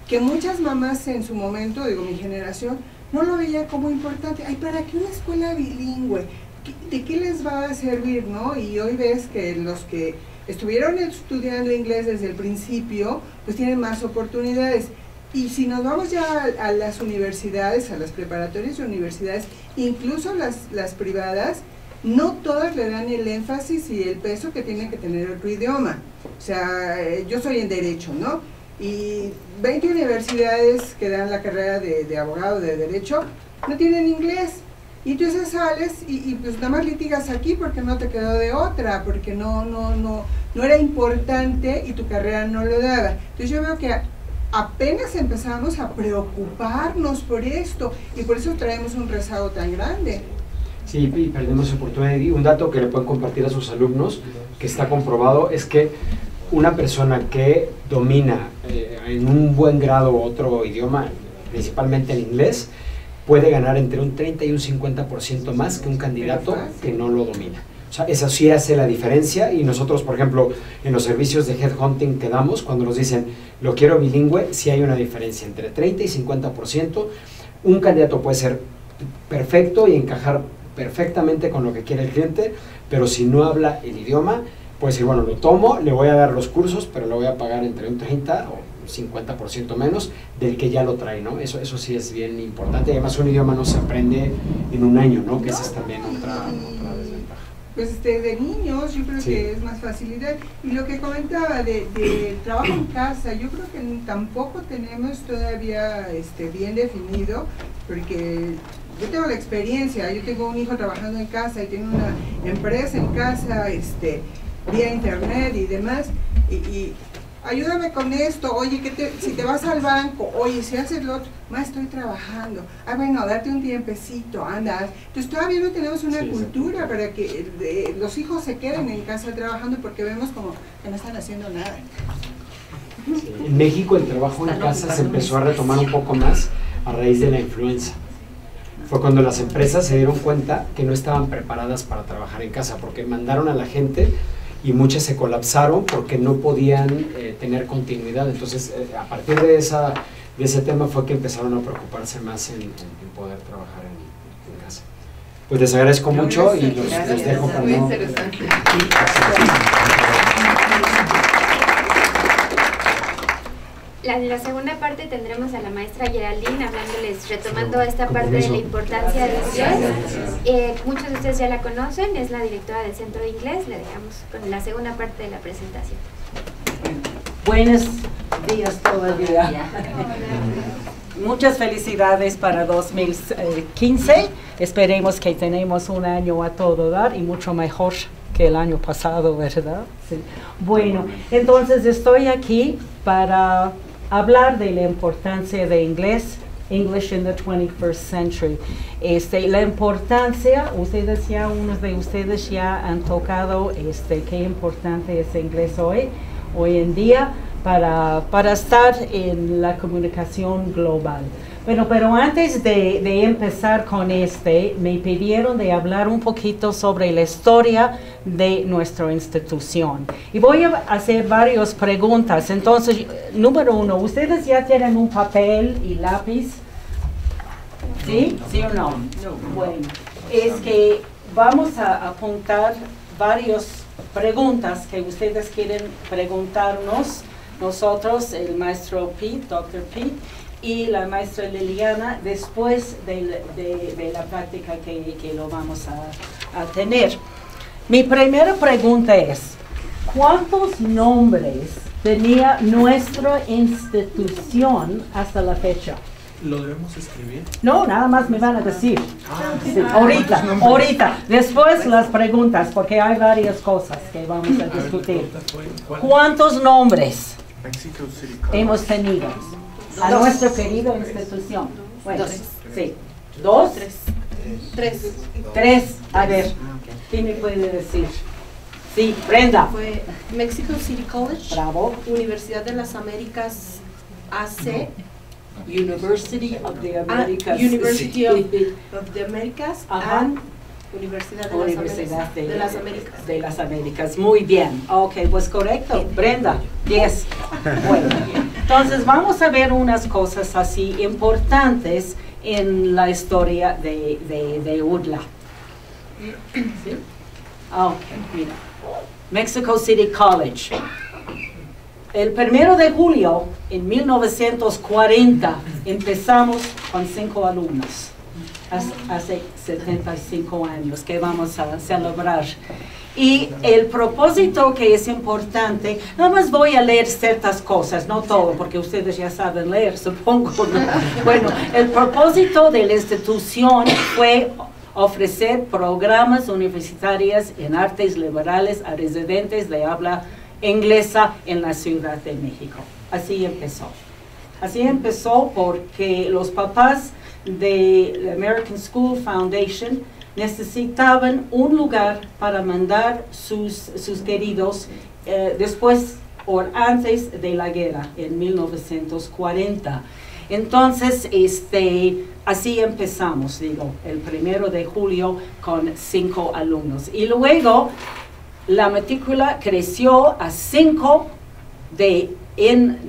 que muchas mamás en su momento, digo mi generación, no lo veían como importante. Ay, ¿para qué una escuela bilingüe? ¿De qué les va a servir, no? Y hoy ves que los que estuvieron estudiando inglés desde el principio, pues tienen más oportunidades. Y si nos vamos ya a las universidades, a las preparatorias y universidades, incluso las privadas, no todas le dan el énfasis y el peso que tiene que tener otro idioma. O sea, yo soy en Derecho, ¿no? Y 20 universidades que dan la carrera de abogado de Derecho no tienen inglés. Y entonces sales y pues nada más litigas aquí porque no te quedó de otra, porque no era importante y tu carrera no lo daba. Entonces yo veo que apenas empezamos a preocuparnos por esto y por eso traemos un rezago tan grande. Sí, y perdemos oportunidad. Y un dato que le pueden compartir a sus alumnos, que está comprobado, es que una persona que domina en un buen grado otro idioma, principalmente el inglés, puede ganar entre un 30 y un 50% más que un candidato que no lo domina. O sea, eso sí hace la diferencia. Y nosotros, por ejemplo, en los servicios de headhunting que damos, cuando nos dicen, lo quiero bilingüe, sí hay una diferencia entre 30 y 50%. Un candidato puede ser perfecto y encajar perfectamente con lo que quiere el cliente, pero si no habla el idioma, puede decir, bueno, lo tomo, le voy a dar los cursos, pero le voy a pagar entre un 30 o un 50% menos del que ya lo trae, ¿no? Eso sí es bien importante. Y además un idioma no se aprende en un año, ¿no? Que esa es también otra desventaja. Pues de niños yo creo que es más facilidad. Y lo que comentaba de trabajo en casa, yo creo que tampoco tenemos todavía bien definido, porque yo tengo la experiencia, yo tengo un hijo trabajando en casa y tiene una empresa en casa, vía internet y demás, y ayúdame con esto, oye, si te vas al banco, oye, si haces lo otro, más estoy trabajando, bueno, date un tiempecito, anda. Entonces todavía no tenemos una cultura para que los hijos se queden en casa trabajando, porque vemos como que no están haciendo nada. Sí. En México el trabajo en casa se empezó a retomar un poco más a raíz de la influenza. Fue cuando las empresas se dieron cuenta que no estaban preparadas para trabajar en casa, porque mandaron a la gente y muchas se colapsaron porque no podían tener continuidad. Entonces, a partir de ese tema fue que empezaron a preocuparse más en poder trabajar en casa. Pues les agradezco mucho y los dejo con muy interesante. En la segunda parte tendremos a la maestra Geraldine hablándoles, retomando esta parte de la importancia del inglés. Muchos de ustedes ya la conocen, es la directora del Centro de Inglés. Le dejamos con la segunda parte de la presentación. Buenos días todavía. Muchas felicidades para 2015. Esperemos que tenemos un año a todo dar y mucho mejor que el año pasado, ¿verdad? Sí. Bueno, entonces estoy aquí para hablar de la importancia de inglés, English in the 21st century. La importancia, unos de ustedes ya han tocado qué importante es inglés hoy en día para estar en la comunicación global. Bueno, pero antes de empezar con me pidieron de hablar un poquito sobre la historia de nuestra institución. Y voy a hacer varias preguntas. Entonces, número 1, ¿ustedes ya tienen un papel y lápiz? ¿Sí? ¿Sí o no? No. Bueno, es que vamos a apuntar varias preguntas que ustedes quieren preguntarnos, nosotros, el maestro Pete, Dr. Pete, y la maestra Liliana, después de la práctica que lo vamos a tener. Mi primera pregunta es, ¿cuántos nombres tenía nuestra institución hasta la fecha? ¿Lo debemos escribir? No, nada más me van a decir. Sí, ahorita. Después las preguntas, porque hay varias cosas que vamos a discutir. ¿Cuántos nombres hemos tenido a nuestra querida institución? Bueno, sí. ¿2? Tres. A ver, ¿quién me puede decir? Sí, Brenda. Fue Mexico City College, Bravo. Universidad de las Américas AC, University of the Americas. University Sí. of the Americas, Ajá. and Universidad de Universidad las Américas. de las Américas. Muy bien. Ok, pues correcto. Brenda, 10. Bueno, entonces vamos a ver unas cosas así importantes en la historia de UDLA. ¿Sí? Ok, mira. Mexico City College. El 1 de julio en 1940 empezamos con 5 alumnos. Hace 75 años que vamos a celebrar. Y el propósito que es importante, nada más voy a leer ciertas cosas, no todo, porque ustedes ya saben leer, supongo, ¿no? Bueno, el propósito de la institución fue ofrecer programas universitarios en artes liberales a residentes de habla inglesa en la Ciudad de México. Así empezó. Así empezó porque los papás de la American School Foundation necesitaban un lugar para mandar sus queridos después o antes de la guerra, en 1940. Entonces, así empezamos, digo, el 1 de julio con 5 alumnos. Y luego la matrícula creció a 5 en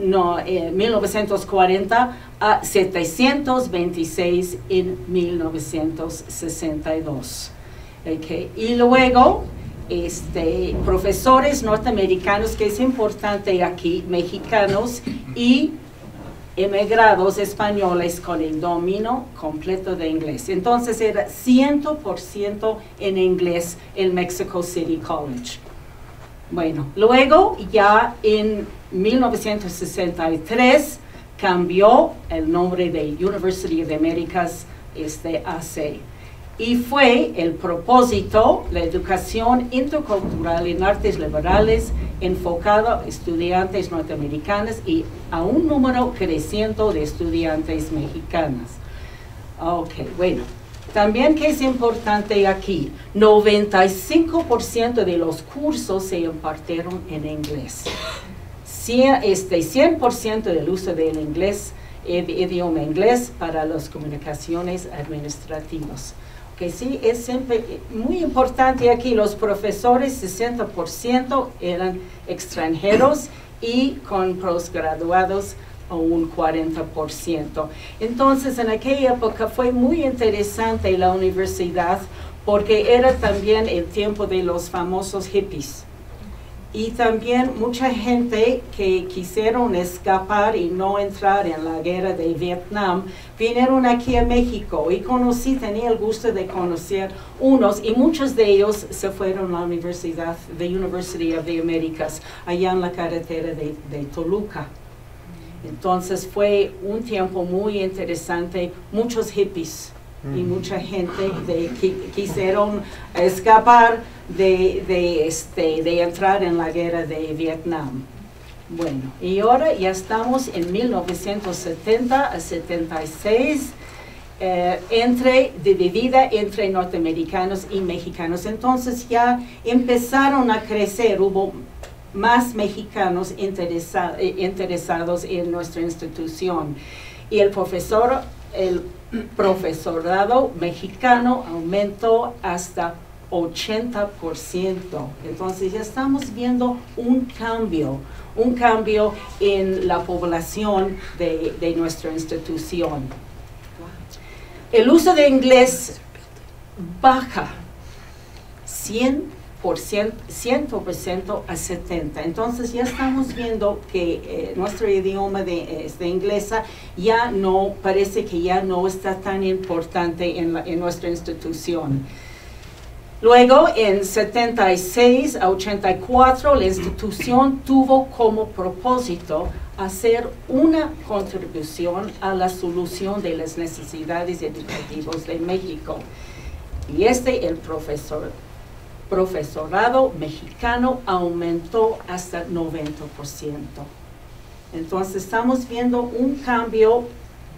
1940 a 726 en 1962. Okay. Y luego, profesores norteamericanos, que es importante aquí, mexicanos y emigrados españoles con el dominio completo de inglés. Entonces era 100% en inglés el Mexico City College. Bueno, luego ya en 1963 cambió el nombre de University of the Americas AC. Y fue el propósito, la educación intercultural en artes liberales enfocada a estudiantes norteamericanos y a un número creciente de estudiantes mexicanos. Ok, bueno. También que es importante aquí, 95% de los cursos se impartieron en inglés. 100% del uso del inglés, idioma inglés para las comunicaciones administrativas. Que sí, es siempre muy importante aquí, los profesores 60% eran extranjeros y con postgraduados a un 40%. Entonces, en aquella época fue muy interesante la universidad porque era también el tiempo de los famosos hippies. Y también mucha gente que quisieron escapar y no entrar en la guerra de Vietnam, vinieron aquí a México y tenía el gusto de conocer unos, y muchos de ellos se fueron a la Universidad, the University of the Americas, allá en la carretera de Toluca. Entonces fue un tiempo muy interesante, muchos hippies y mucha gente que quisieron escapar de entrar en la guerra de Vietnam. Bueno, y ahora ya estamos en 1970 a 76, dividida entre norteamericanos y mexicanos. Entonces ya empezaron a crecer, hubo más mexicanos interesados en nuestra institución. Y el profesorado mexicano aumentó hasta 80%. Entonces ya estamos viendo un cambio en la población de nuestra institución. El uso de inglés baja 100% a 70%. Entonces ya estamos viendo que nuestro idioma de inglesa ya no, parece que ya no está tan importante en nuestra institución. Luego, en 76 a 84, la institución tuvo como propósito hacer una contribución a la solución de las necesidades educativas de México. Y el profesorado mexicano aumentó hasta 90%. Entonces estamos viendo un cambio,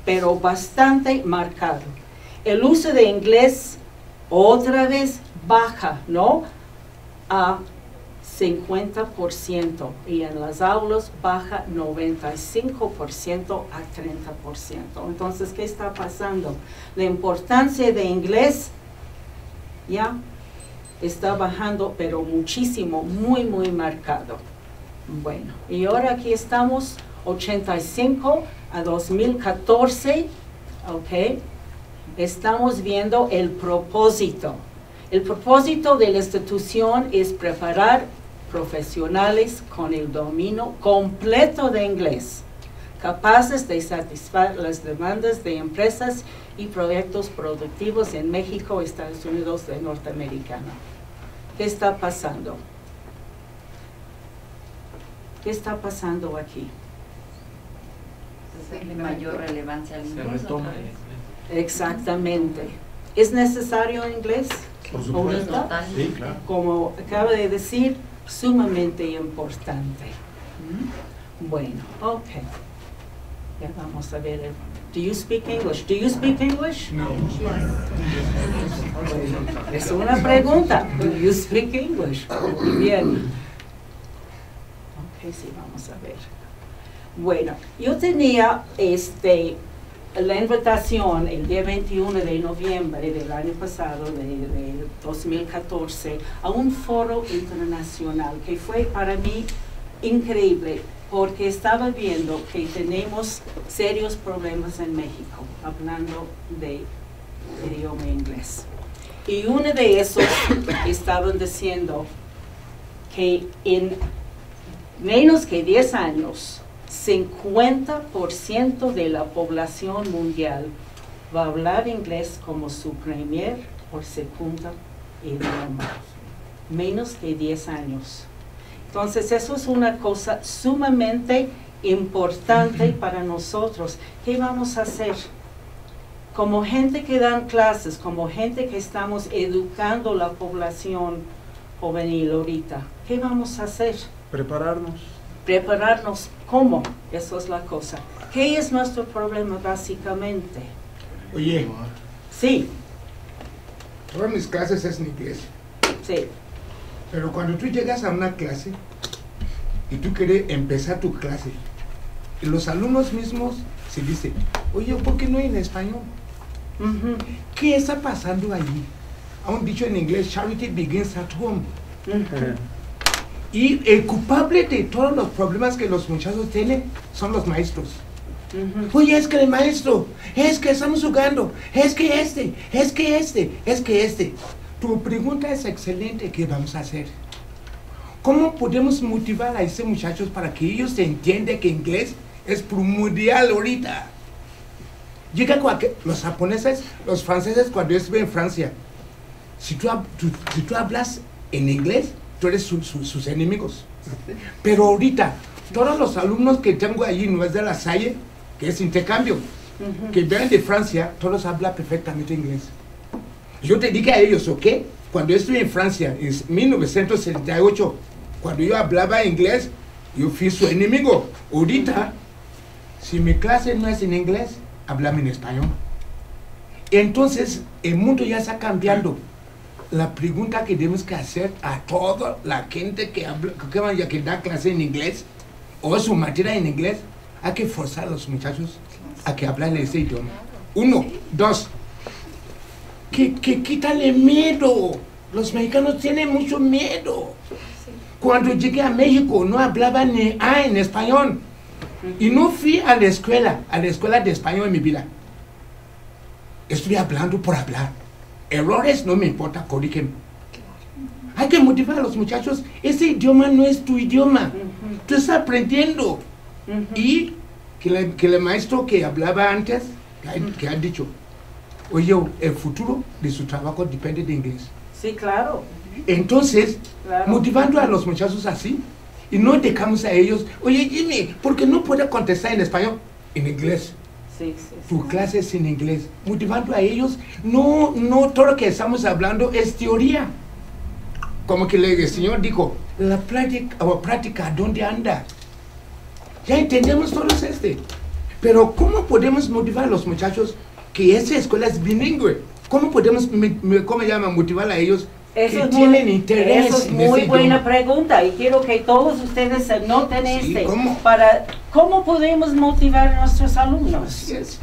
pero bastante marcado. El uso de inglés otra vez baja, ¿no? A 50% y en las aulas baja 95% a 30%. Entonces, ¿qué está pasando? La importancia de inglés ya está bajando, pero muchísimo, muy, muy marcado. Bueno, y ahora aquí estamos, 85 a 2014, ¿ok? Estamos viendo el propósito. El propósito de la institución es preparar profesionales con el dominio completo de inglés, capaces de satisfacer las demandas de empresas y proyectos productivos en México, Estados Unidos de Norteamérica. ¿Qué está pasando? ¿Qué está pasando aquí? De mayor relevancia al inglés. Se retoma. Exactamente. ¿Es necesario inglés? Por supuesto. ahorita? Sí, claro. Como acaba de decir, sumamente importante. Bueno, ok. Ya vamos a ver. Do you speak English? Do you speak English? No. Es una pregunta. Do you speak English? Muy bien. Ok, sí, vamos a ver. Bueno, yo tenía la invitación el día 21 de noviembre del año pasado, de 2014, a un foro internacional que fue para mí increíble, porque estaba viendo que tenemos serios problemas en México, hablando de idioma inglés. Y uno de esos estaban diciendo que en menos que 10 años, 50% de la población mundial va a hablar inglés como su primer o segundo idioma. Menos que 10 años. Entonces, eso es una cosa sumamente importante para nosotros. ¿Qué vamos a hacer? Como gente que dan clases, como gente que estamos educando la población juvenil ahorita, ¿qué vamos a hacer? Prepararnos. Prepararnos, ¿cómo? Eso es la cosa. ¿Qué es nuestro problema básicamente? Oye, Sí, todas mis clases es en inglés, sí. pero cuando tú llegas a una clase y tú quieres empezar tu clase, y los alumnos mismos se dicen, oye, ¿por qué no en español? Ujú, ¿Qué está pasando allí? Hay un dicho en inglés, charity begins at home. ujú. Y el culpable de todos los problemas que los muchachos tienen son los maestros. Ujú. Oye, es que el maestro, es que estamos jugando, es que este. Tu pregunta es excelente, ¿qué vamos a hacer? ¿Cómo podemos motivar a esos muchachos para que ellos entiendan que inglés es primordial ahorita? Llega los japoneses, los franceses, cuando yo estuve en Francia, si tú hablas en inglés, tú eres sus enemigos. Pero ahorita, todos los alumnos que tengo allí, no es de la Salle, que es intercambio, que vienen de Francia, todos hablan perfectamente inglés. Yo te dije a ellos, ¿ok? Cuando yo estuve en Francia, en 1978, cuando yo hablaba inglés, yo fui su enemigo. Ahorita, si mi clase no es en inglés, háblame en español. Entonces, el mundo ya está cambiando. La pregunta que tenemos que hacer a toda la gente que da clase en inglés, o su materia en inglés, hay que forzar a los muchachos a que hablen ese idioma. 1, 2, que quítale miedo. Los mexicanos tienen mucho miedo. Cuando llegué a México no hablaba ni A en español. Y no fui a la escuela de español en mi vida. Estoy hablando por hablar. Errores no me importa, corrígeme. Hay que motivar a los muchachos. Ese idioma no es tu idioma. Tú estás aprendiendo. Y que el maestro que hablaba antes, que ha dicho, oye, el futuro de su trabajo depende de inglés. Sí, claro. Entonces, Claro. motivando a los muchachos así, y no dejamos a ellos, oye Jimmy, ¿por qué no puede contestar en español? En inglés. Sí, sí, sí. Tu clase es en inglés. Motivando a ellos, no todo lo que estamos hablando es teoría. Como que el Señor dijo, la práctica, ¿dónde anda? Ya entendemos todos Pero ¿cómo podemos motivar a los muchachos que esa escuela es bilingüe? ¿Cómo podemos motivar a ellos Eso que es tienen interés. Eso es en muy ese buena idioma. pregunta y quiero que todos ustedes anoten Sí, ¿cómo? para cómo podemos motivar a nuestros alumnos. Así es.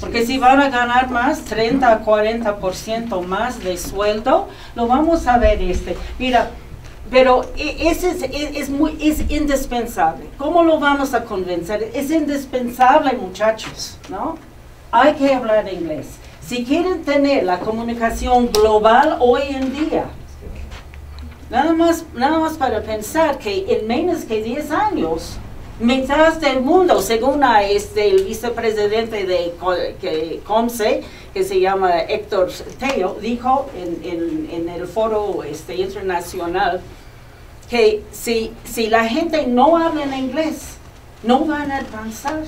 Porque si van a ganar más, 30 a 40% más de sueldo, lo vamos a ver Mira, pero es indispensable. ¿Cómo lo vamos a convencer? Es indispensable, muchachos, ¿no? Hay que hablar inglés. Si quieren tener la comunicación global hoy en día, nada más para pensar que en menos que 10 años, mitad del mundo, según el vicepresidente de COMSE, que se llama Héctor Teo, dijo en el foro internacional que si la gente no habla en inglés, no van a avanzar.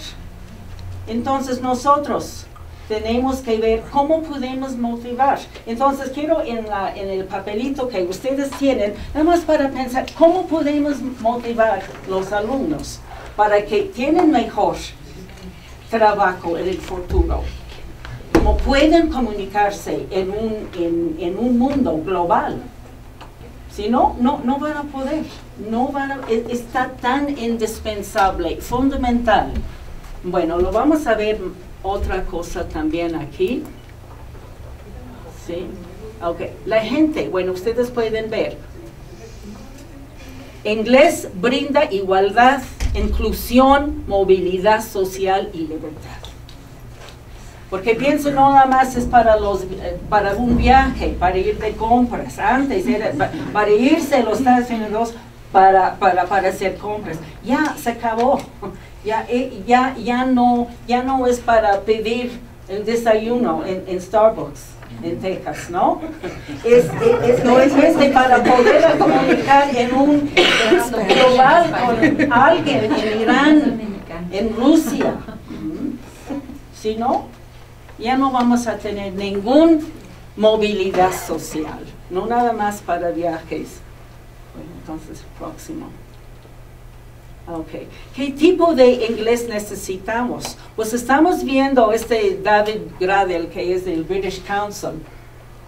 Entonces nosotros tenemos que ver cómo podemos motivar. Entonces quiero en el papelito que ustedes tienen, nada más para pensar cómo podemos motivar los alumnos para que tengan mejor trabajo en el futuro. Cómo pueden comunicarse en un mundo global. Si no van a poder. Está tan indispensable, fundamental. Bueno, lo vamos a ver otra cosa también aquí. ¿Sí? Ok. La gente, bueno, ustedes pueden ver. Inglés brinda igualdad, inclusión, movilidad social y libertad. Porque pienso no nada más es para un viaje, para ir de compras. Antes era para irse a los Estados Unidos para hacer compras. Ya se acabó. Ya no es para pedir el desayuno en Starbucks en Texas, ¿no? Es para poder comunicar en un global con alguien en Irán, en Rusia. Si no, ya no vamos a tener ninguna movilidad social, no nada más para viajes. Bueno, entonces, próximo. Okay. ¿Qué tipo de inglés necesitamos? Pues estamos viendo David Gradel, que es del British Council,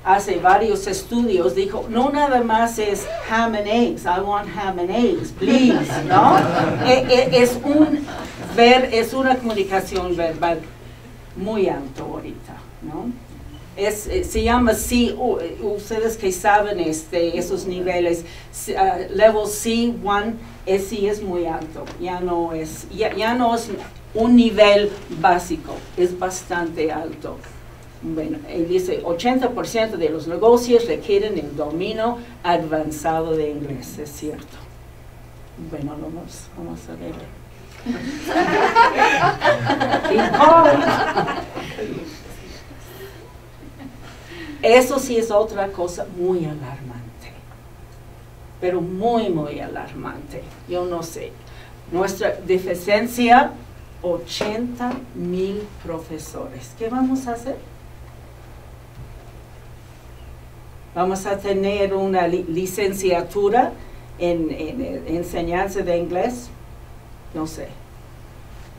hace varios estudios, dijo, no nada más es ham and eggs, I want ham and eggs, please, ¿no? Es una comunicación verbal muy alta ahorita, ¿no? Se llama ustedes que saben esos niveles, level C1, sí es muy alto, ya no es un nivel básico, es bastante alto. Bueno, él dice 80% de los negocios requieren el dominio avanzado de inglés, es cierto. Bueno, vamos a ver. Eso sí es otra cosa muy alarmante, pero muy, muy alarmante. Yo no sé. Nuestra deficiencia, 80,000 profesores. ¿Qué vamos a hacer? Vamos a tener una licenciatura en enseñanza de inglés. No sé.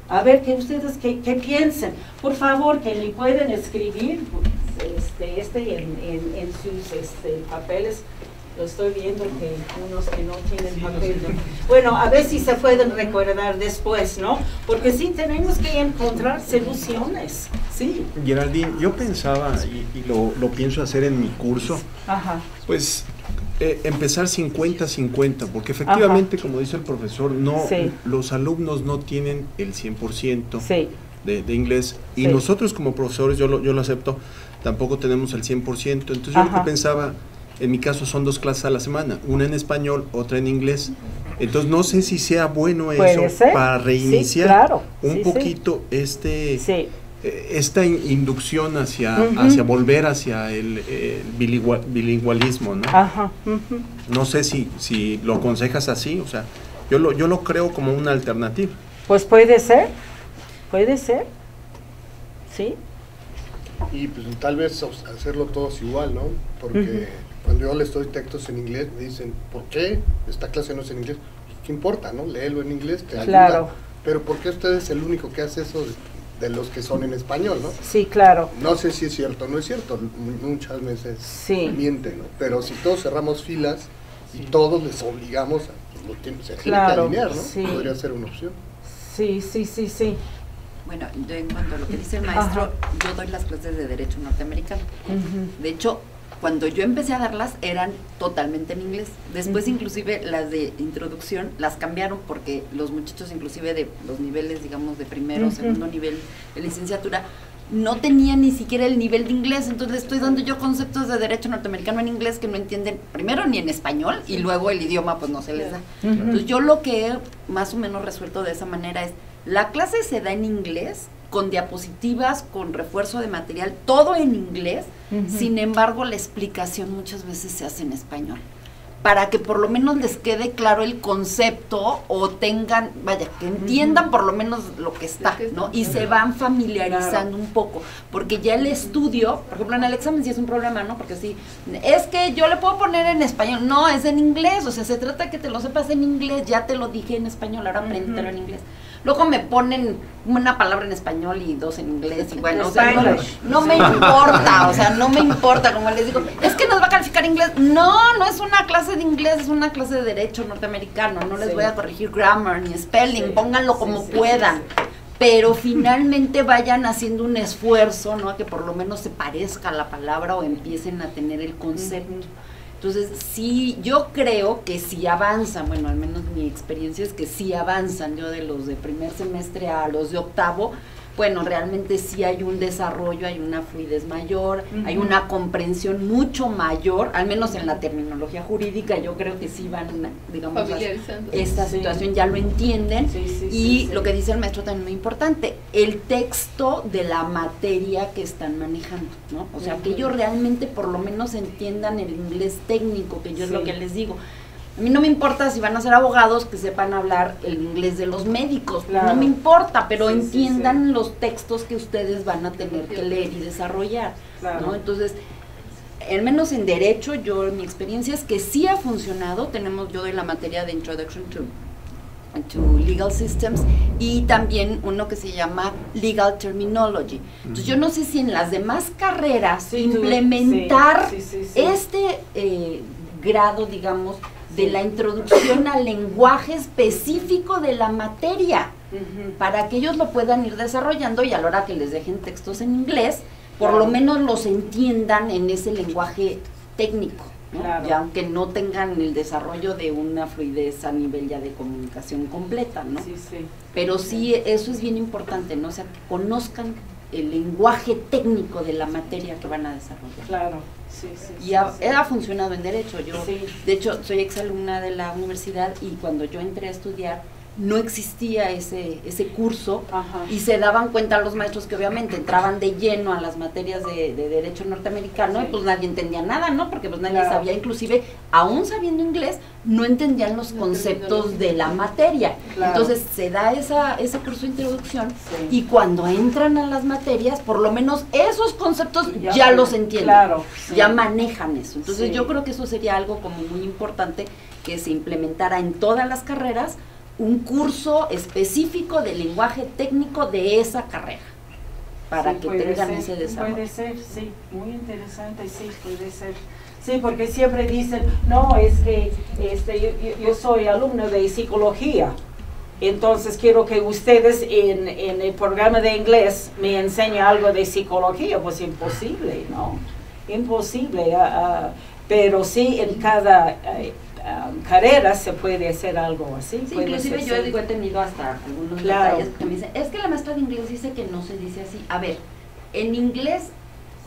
A ver, que ustedes qué piensen. Por favor, que me pueden escribir en sus papeles. Lo estoy viendo que unos que no tienen papel. Bueno, a ver si se pueden recordar después, ¿no? Porque sí tenemos que encontrar soluciones. Sí. Geraldine, yo pensaba, y lo pienso hacer en mi curso, Ajá. pues empezar 50-50, porque efectivamente, como dice el profesor, los alumnos no tienen el 100% de inglés, y nosotros como profesores, yo lo acepto, tampoco tenemos el 100%, entonces yo lo que pensaba, en mi caso son 2 clases a la semana, una en español, otra en inglés, entonces no sé si sea bueno eso para reiniciar un poquito esta inducción hacia volver hacia el bilingüismo, ¿no? Ajá. No sé si lo aconsejas así, o sea, yo lo creo como una alternativa. Pues puede ser, sí. Y pues tal vez hacerlo todos igual, ¿no? Porque cuando yo les doy textos en inglés, me dicen, ¿por qué esta clase no es en inglés? ¿Qué importa, no? Léelo en inglés, te ayuda. Pero ¿por qué usted es el único que hace eso de los que son en español, ¿no? Sí, claro. No sé si es cierto o no es cierto, muchas veces mienten, ¿no? Pero si todos cerramos filas y todos les obligamos a, se tiene que alinear, ¿no? Podría ser una opción. Sí. Bueno, yo en cuanto a lo que dice el maestro, yo doy las clases de Derecho Norteamericano. De hecho, cuando yo empecé a darlas eran totalmente en inglés. Después inclusive las de introducción las cambiaron porque los muchachos inclusive de los niveles, digamos, de primero o segundo nivel de licenciatura, no tenían ni siquiera el nivel de inglés. Entonces estoy dando yo conceptos de derecho norteamericano en inglés que no entienden primero ni en español y luego el idioma pues no se les da. Entonces yo lo que he más o menos resuelto de esa manera es, la clase se da en inglés, con diapositivas, con refuerzo de material, todo en inglés, sin embargo la explicación muchas veces se hace en español, para que por lo menos les quede claro el concepto o tengan, vaya, que entiendan por lo menos lo que está, ¿no? Y se van familiarizando un poco, porque ya el estudio, por ejemplo en el examen sí es un problema, ¿no? Porque sí, es que yo le puedo poner en español, no, es en inglés, o sea, se trata de que te lo sepas en inglés, ya te lo dije en español, ahora apréndetelo en inglés. Luego me ponen una palabra en español y dos en inglés, y bueno, o sea, no me importa, o sea, no me importa, como les digo, es que nos va a calificar inglés. No, no es una clase de inglés, es una clase de derecho norteamericano, no les voy a corregir grammar ni spelling, pónganlo como puedan, pero finalmente vayan haciendo un esfuerzo, ¿no? A que por lo menos se parezca a la palabra o empiecen a tener el concepto. Entonces, sí, yo creo que sí avanzan, bueno, al menos mi experiencia es que sí avanzan, yo de los de primer semestre a los de octavo, bueno, realmente sí hay un desarrollo, hay una fluidez mayor, hay una comprensión mucho mayor, al menos en la terminología jurídica, yo creo que sí van, digamos, esta situación ya lo entienden, y lo que dice el maestro también muy importante, el texto de la materia que están manejando, ¿no? O sea, que ellos realmente por lo menos entiendan el inglés técnico, que yo es lo que les digo. A mí no me importa si van a ser abogados que sepan hablar el inglés de los médicos, no me importa, pero entiendan los textos que ustedes van a tener que leer y desarrollar, ¿no? Entonces, al menos en derecho, yo mi experiencia es que sí ha funcionado. Tenemos, yo doy la materia de Introduction to Legal Systems y también uno que se llama Legal Terminology. Entonces yo no sé si en las demás carreras implementar este grado, digamos, de la introducción al lenguaje específico de la materia, para que ellos lo puedan ir desarrollando, y a la hora que les dejen textos en inglés, por lo menos los entiendan en ese lenguaje técnico, ¿no? Ya aunque no tengan el desarrollo de una fluidez a nivel ya de comunicación completa, ¿no? Pero sí, eso es bien importante, ¿no? O sea, que conozcan el lenguaje técnico de la materia que van a desarrollar. Y ha funcionado en derecho. Yo, de hecho, soy exalumna de la universidad, y cuando yo entré a estudiar no existía ese curso, y se daban cuenta los maestros que obviamente entraban de lleno a las materias de derecho norteamericano, y pues nadie entendía nada, ¿no? Porque pues nadie sabía, inclusive, aún sabiendo inglés, no entendían los conceptos de la materia. Entonces se da ese curso de introducción, y cuando entran a las materias, por lo menos esos conceptos ya los entienden, ya manejan eso. Entonces yo creo que eso sería algo como muy importante, que se implementara en todas las carreras, un curso específico de lenguaje técnico de esa carrera, para que tengan ese desarrollo. Puede ser, sí, muy interesante, sí, puede ser. Sí, porque siempre dicen, no, es que yo soy alumno de psicología, entonces quiero que ustedes en el programa de inglés me enseñen algo de psicología. Pues imposible, ¿no? Imposible, pero sí en cada carrera se puede hacer algo así. Sí, inclusive yo he tenido hasta algunos detalles que me dicen, es que la maestra de inglés dice que no se dice así. A ver, en inglés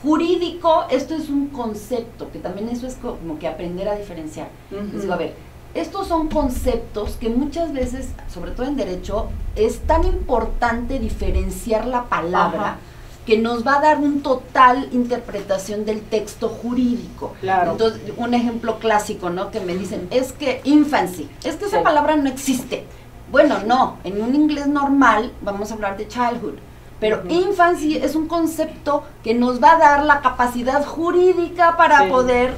jurídico esto es un concepto, que también eso es como que aprender a diferenciar. Les digo, a ver, estos son conceptos que muchas veces, sobre todo en derecho, es tan importante diferenciar la palabra, que nos va a dar un total interpretación del texto jurídico. Entonces, un ejemplo clásico, ¿no? Que me dicen, es que infancy, es que esa palabra no existe. Bueno, no, en un inglés normal vamos a hablar de childhood, pero infancy es un concepto que nos va a dar la capacidad jurídica para poder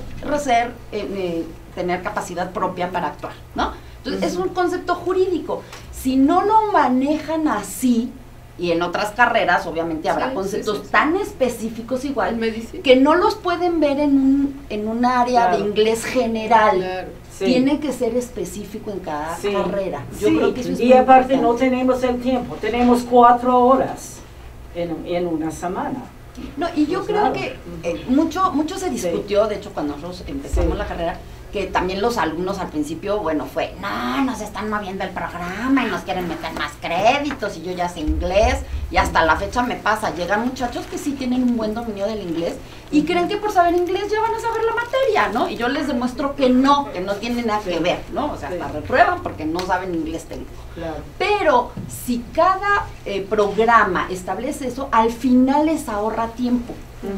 tener capacidad propia para actuar, ¿no? Entonces, es un concepto jurídico. Si no lo manejan así, Y en otras carreras, obviamente, habrá conceptos tan específicos igual que no los pueden ver en un área de inglés general. Claro. Tiene que ser específico en cada carrera. Yo creo que eso es y aparte no tenemos el tiempo, tenemos 4 horas en una semana. No, y yo creo que mucho se discutió, de hecho, cuando nosotros empezamos la carrera, que también los alumnos al principio, bueno, fue, no, nos están moviendo el programa y nos quieren meter más créditos y yo ya sé inglés, y hasta la fecha me pasa, llegan muchachos que sí tienen un buen dominio del inglés y creen que por saber inglés ya van a saber la materia, ¿no? Y yo les demuestro que no tiene nada que ver, ¿no? O sea, la reprueban porque no saben inglés técnico. Claro. Pero si cada programa establece eso, al final les ahorra tiempo,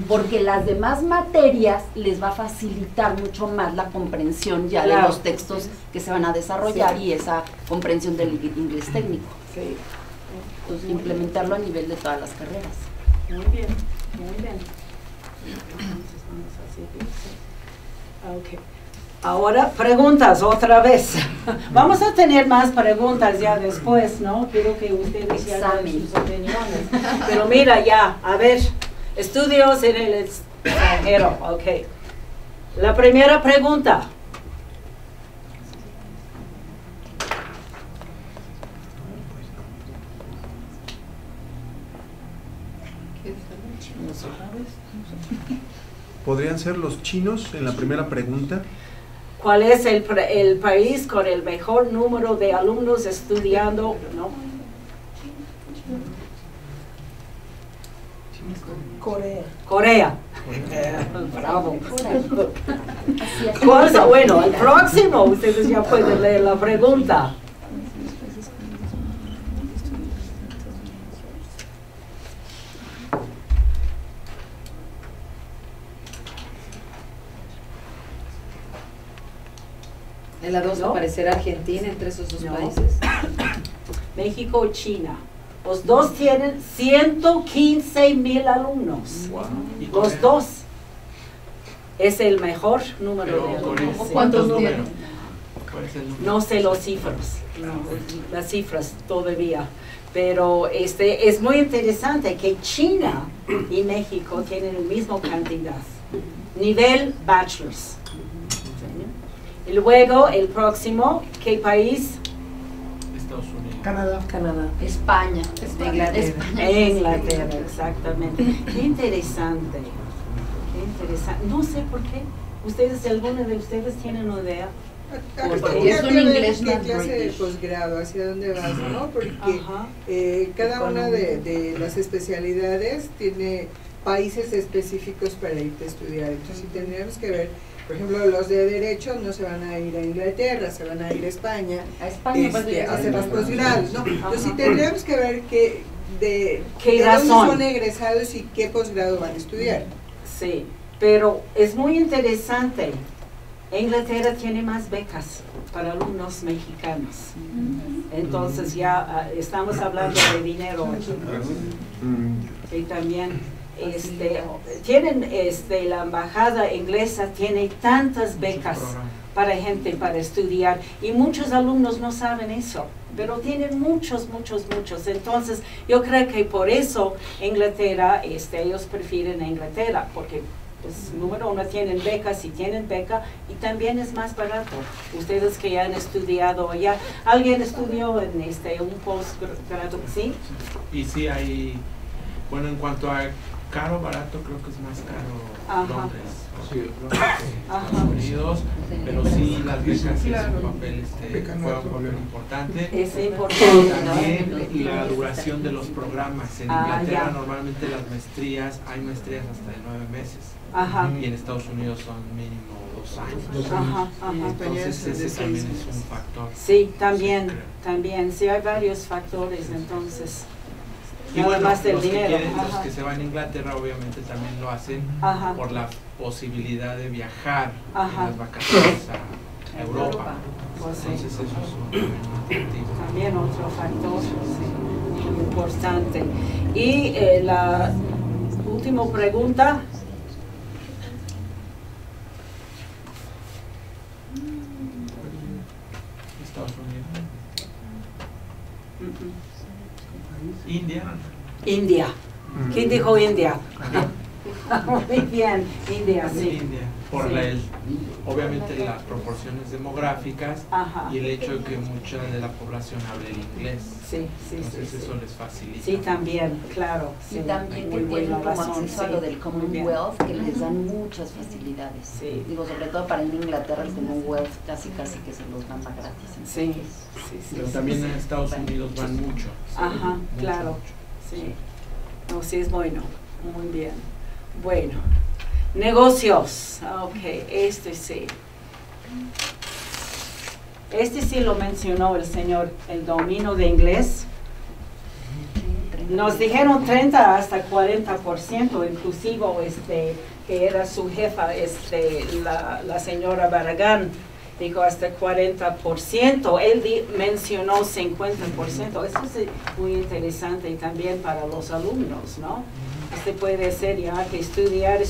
porque las demás materias les va a facilitar mucho más la comprensión ya de los textos que se van a desarrollar y esa comprensión del inglés técnico. Sí. Entonces, implementarlo a nivel de todas las carreras. Muy bien, muy bien. Okay. Ahora preguntas otra vez. Vamos a tener más preguntas ya después, ¿no? Quiero que ustedes ya den sus opiniones. Pero mira ya, a ver, estudios en el extranjero, ok. La primera pregunta. ¿Podrían ser los chinos en la primera pregunta? ¿Cuál es el país con el mejor número de alumnos estudiando? ¿No? Corea. Bravo. Bueno, el próximo, ustedes ya pueden leer la pregunta. En la 2 aparecerá Argentina entre esos dos países. México y China. Los dos tienen 115,000 alumnos. Wow. Los dos. Es el mejor número de alumnos. ¿Cuántos tienen? No sé las cifras todavía. Pero es muy interesante que China y México tienen la misma cantidad. Nivel bachelor's. Y luego, el próximo, ¿qué país? Estados Unidos. Canadá. España. Inglaterra, exactamente. Qué interesante. No sé por qué. ¿Alguna de ustedes tienen una idea? Porque es un inglés ¿qué clase de posgrado? ¿Hacia dónde vas? ¿No? Porque cada una de las especialidades tiene países específicos para irte a estudiar. Entonces, si tendríamos que ver, por ejemplo, los de Derecho no se van a ir a Inglaterra, se van a ir a España a hacer los posgrados, ¿no? Entonces, sí tendríamos que ver de dónde son egresados y qué posgrado van a estudiar. Sí, pero es muy interesante. Inglaterra tiene más becas para alumnos mexicanos. Entonces, ya estamos hablando de dinero aquí. Y también tienen la embajada inglesa tiene tantas becas para gente para estudiar y muchos alumnos no saben eso, pero tienen muchos. Entonces yo creo que por eso Inglaterra, ellos prefieren a Inglaterra, porque pues, número uno, tienen becas y tienen beca y también es más barato. Ustedes que ya han estudiado allá, ¿alguien estudió en un postgrado? ¿Sí? Y sí hay, bueno, en cuanto a caro, barato, creo que es más caro Londres, Estados Unidos, pero sí las becas sí es un papel, juega un papel importante. Es importante. También la duración de los programas. En Inglaterra normalmente las maestrías, hay maestrías hasta de 9 meses. Y en Estados Unidos son mínimo 2 años. Entonces ese también es un factor. Sí, también, sí hay varios factores entonces. Y bueno, los que se van a Inglaterra obviamente también lo hacen por la posibilidad de viajar en las vacaciones a Europa. Entonces eso es un motivo. También otro factor muy importante. Y la última pregunta. Estados Unidos. India. India. ¿Quién dijo India? Muy bien, India, sí. India, por obviamente las proporciones demográficas y el hecho de que mucha de la población hable el inglés. Sí, sí, entonces sí, eso les facilita. Sí, también, claro. Y también que tienen como acceso a lo del Commonwealth, que les dan muchas facilidades. Sí. Digo, sobre todo para ir a Inglaterra, el Commonwealth casi que se los dan más gratis. Sí, sí. Pero también en Estados Unidos van mucho. Ajá, claro. Mucho. Sí. No, sí es bueno. Muy bien. Bueno, negocios. Ok, este sí. Este sí lo mencionó el señor, el dominio de inglés. Nos dijeron 30 hasta 40%, inclusive que era su jefa, la señora Barragán, dijo hasta 40%. Él mencionó 50%. Eso es muy interesante también para los alumnos, ¿no? Puede ser ya que estudiar,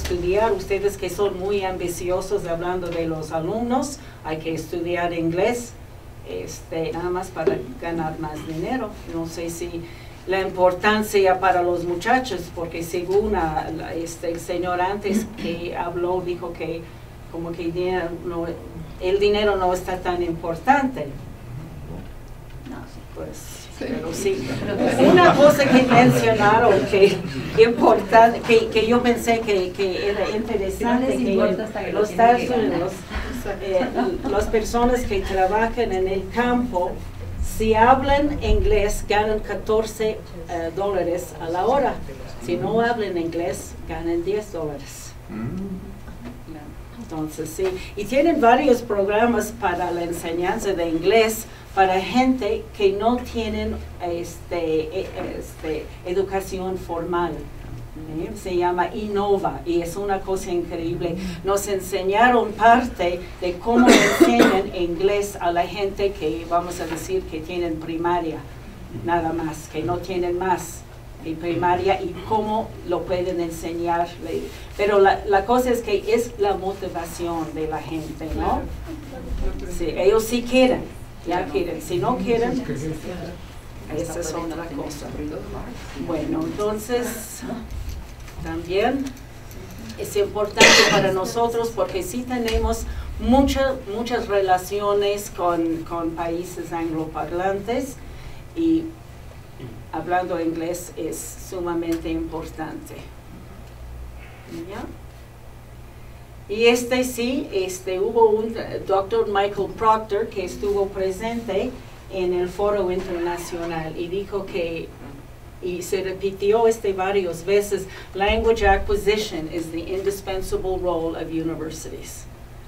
ustedes que son muy ambiciosos hablando de los alumnos, hay que estudiar inglés, nada más para ganar más dinero. No sé si la importancia para los muchachos, porque según el señor antes que habló, dijo que como que el dinero no está tan importante. No, pues... Pero sí, una cosa que mencionaron que yo pensé que era interesante, que los Estados Unidos, las personas que trabajan en el campo, si hablan inglés, ganan $14 a la hora. Si no hablan inglés, ganan $10. Entonces, sí. Y tienen varios programas para la enseñanza de inglés para gente que no tienen educación formal. Se llama Innova y es una cosa increíble. Nos enseñaron parte de cómo enseñan inglés a la gente que vamos a decir que tienen primaria, nada más, que no tienen más de primaria y cómo lo pueden enseñar. Pero la cosa es que es la motivación de la gente, ¿no? Sí, ellos sí quieren, ya quieren. Si no quieren, esa es otra cosa. Bueno, entonces, también es importante para nosotros porque sí tenemos muchas relaciones con países angloparlantes y hablando inglés es sumamente importante. ¿Ya? Y sí, hubo un Dr. Michael Proctor que estuvo presente en el foro internacional y dijo que, y se repitió varias veces, language acquisition is the indispensable role of universities.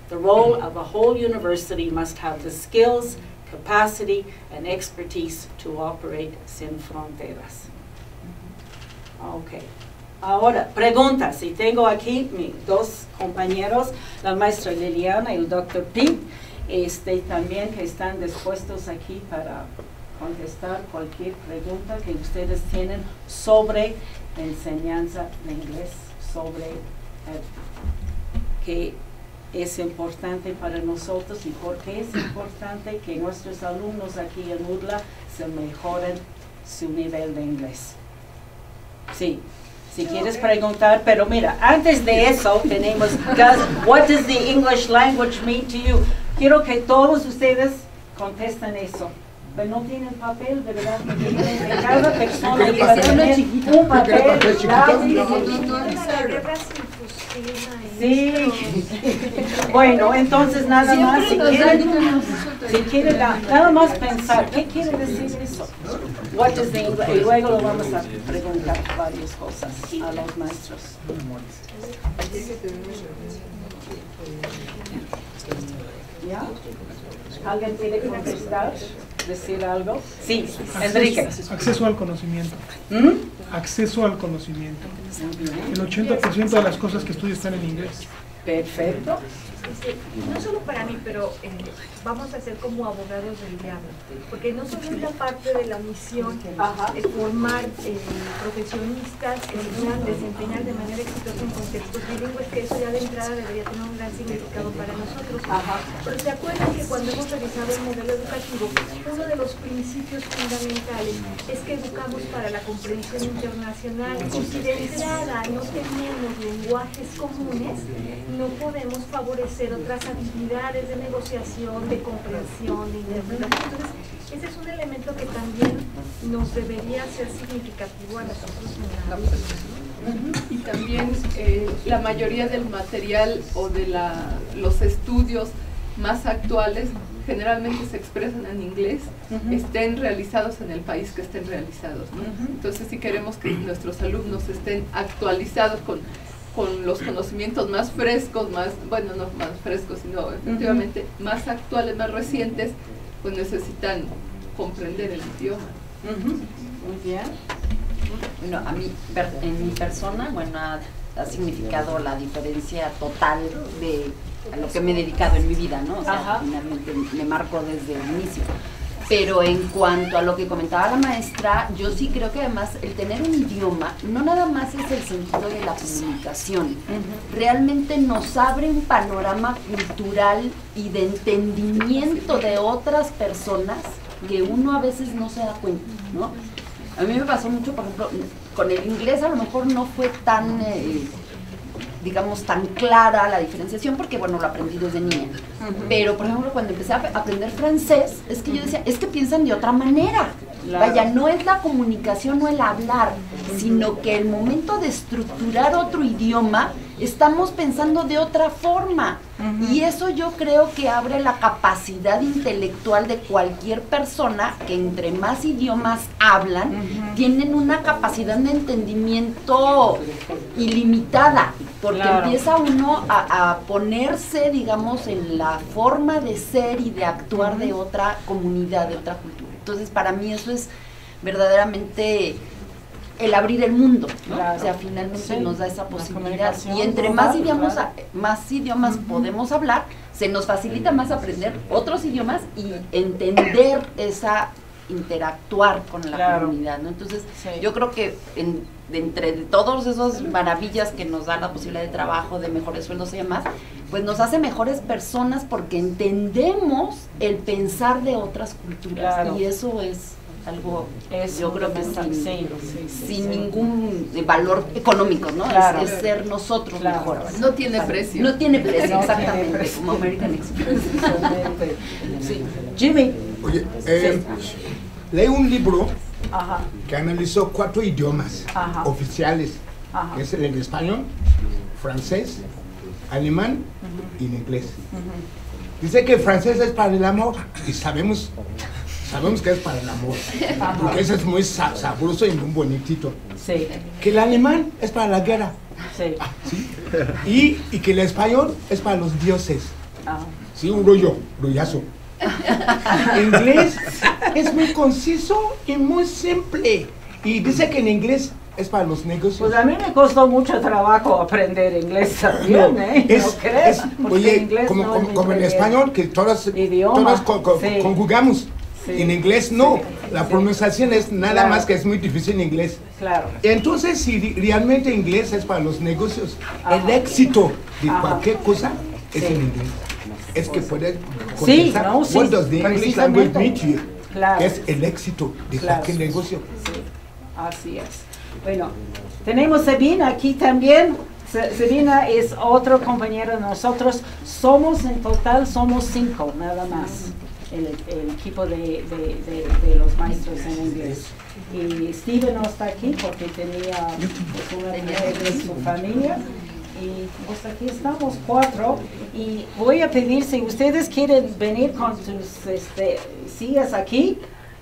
The role of a whole university must have the skills, capacity, and expertise to operate sin fronteras. Ok. Ahora, preguntas. Y tengo aquí mis dos compañeros, la maestra Liliana y el doctor Pete, también que están dispuestos aquí para contestar cualquier pregunta que ustedes tienen sobre la enseñanza de inglés, sobre qué es importante para nosotros y por qué es importante que nuestros alumnos aquí en UDLA se mejoren su nivel de inglés. Sí. Si quieres preguntar, pero mira, antes de eso tenemos, what does the English language mean to you? Quiero que todos ustedes contesten eso. Pero no tienen papel, de verdad, que cada persona iba a tener un papel. Sí. Bueno, entonces nada más, si quieren nada más pensar, ¿qué quiere decir eso? What does the English, y luego lo vamos a preguntar varias cosas a los maestros. ¿Ya? ¿Alguien tiene que contestar? ¿Decir algo? Sí, Enrique. Acceso al conocimiento. Acceso al conocimiento. El 80% de las cosas que estudio están en inglés. Perfecto. no solo para mí, pero vamos a ser como abogados del diablo, porque no solo es la parte de la misión de formar profesionistas que se puedan desempeñar de manera exitosa en contextos bilingües, que eso ya de entrada debería tener un gran significado para nosotros. Pero se acuerdan que cuando hemos revisado el modelo educativo, uno de los principios fundamentales es que educamos para la comprensión internacional, y si de entrada no tenemos lenguajes comunes, no podemos favorecer otras habilidades de negociación, de comprensión, de interpretación. Entonces, ese es un elemento que también nos debería ser significativo a nosotros en la vida. Y también la mayoría del material o de los estudios más actuales generalmente se expresan en inglés, estén realizados en el país que estén realizados, ¿no? Entonces, si queremos que nuestros alumnos estén actualizados con los conocimientos más frescos, bueno, no más frescos, sino efectivamente más actuales, más recientes, pues necesitan comprender el idioma. Muy bien. Bueno, a mí, en mi persona, bueno, ha significado la diferencia total de a lo que me he dedicado en mi vida, ¿no? O sea, finalmente me marco desde el inicio. Pero en cuanto a lo que comentaba la maestra, yo sí creo que además el tener un idioma no nada más es el sentido de la comunicación, realmente nos abre un panorama cultural y de entendimiento de otras personas que uno a veces no se da cuenta, ¿no? A mí me pasó mucho, por ejemplo, con el inglés a lo mejor no fue tan, digamos, tan clara la diferenciación porque, bueno, lo aprendí desde niña. Pero, por ejemplo, cuando empecé a aprender francés, es que yo decía, es que piensan de otra manera. Claro. Vaya, no es la comunicación o el hablar, sino que el momento de estructurar otro idioma, estamos pensando de otra forma. Y eso yo creo que abre la capacidad intelectual de cualquier persona que entre más idiomas hablan, tienen una capacidad de entendimiento ilimitada, porque empieza uno a ponerse, digamos, en la forma de ser y de actuar de otra comunidad, de otra cultura. Entonces, para mí eso es verdaderamente el abrir el mundo, ¿no? O sea, finalmente nos da esa posibilidad. Y entre más idiomas podemos hablar, se nos facilita más aprender otros idiomas y entender interactuar con la comunidad, ¿no? Entonces, yo creo que entre todas esas maravillas que nos da la posibilidad de trabajo, de mejores sueldos y demás, pues nos hace mejores personas porque entendemos el pensar de otras culturas, y eso es algo, yo creo que sin ningún valor económico, ¿no? Es ser nosotros mejores. No tiene precio. No tiene precio, exactamente, como American Express. Jimmy. Oye, leí un libro que analizó 4 idiomas oficiales, que es el español, francés, alemán y el inglés. Dice que el francés es para el amor, y sabemos que es para el amor, porque ese es muy sabroso y muy bonitito. Que el alemán es para la guerra, y que el español es para los dioses. Sí, un rollazo. En inglés es muy conciso y muy simple, y dice que en inglés es para los negocios. Pues a mí me costó mucho trabajo aprender inglés también, ¿no crees? Oye, inglés como en español, que todas conjugamos. En inglés no, la pronunciación es nada más que es muy difícil en inglés. Entonces, si realmente inglés es para los negocios, el éxito de cualquier cosa es en inglés. Es que puedes contestar, what does the English language mean to you? Que es el éxito de cualquier negocio. Así es. Bueno, tenemos a Sabina aquí también. Sabina es otro compañero de nosotros. En total somos 5, nada más. El equipo de los maestros en inglés. Y Steven no está aquí porque tenía una de su familia. Y pues aquí estamos 4. Y voy a pedir si ustedes quieren venir con sus sillas aquí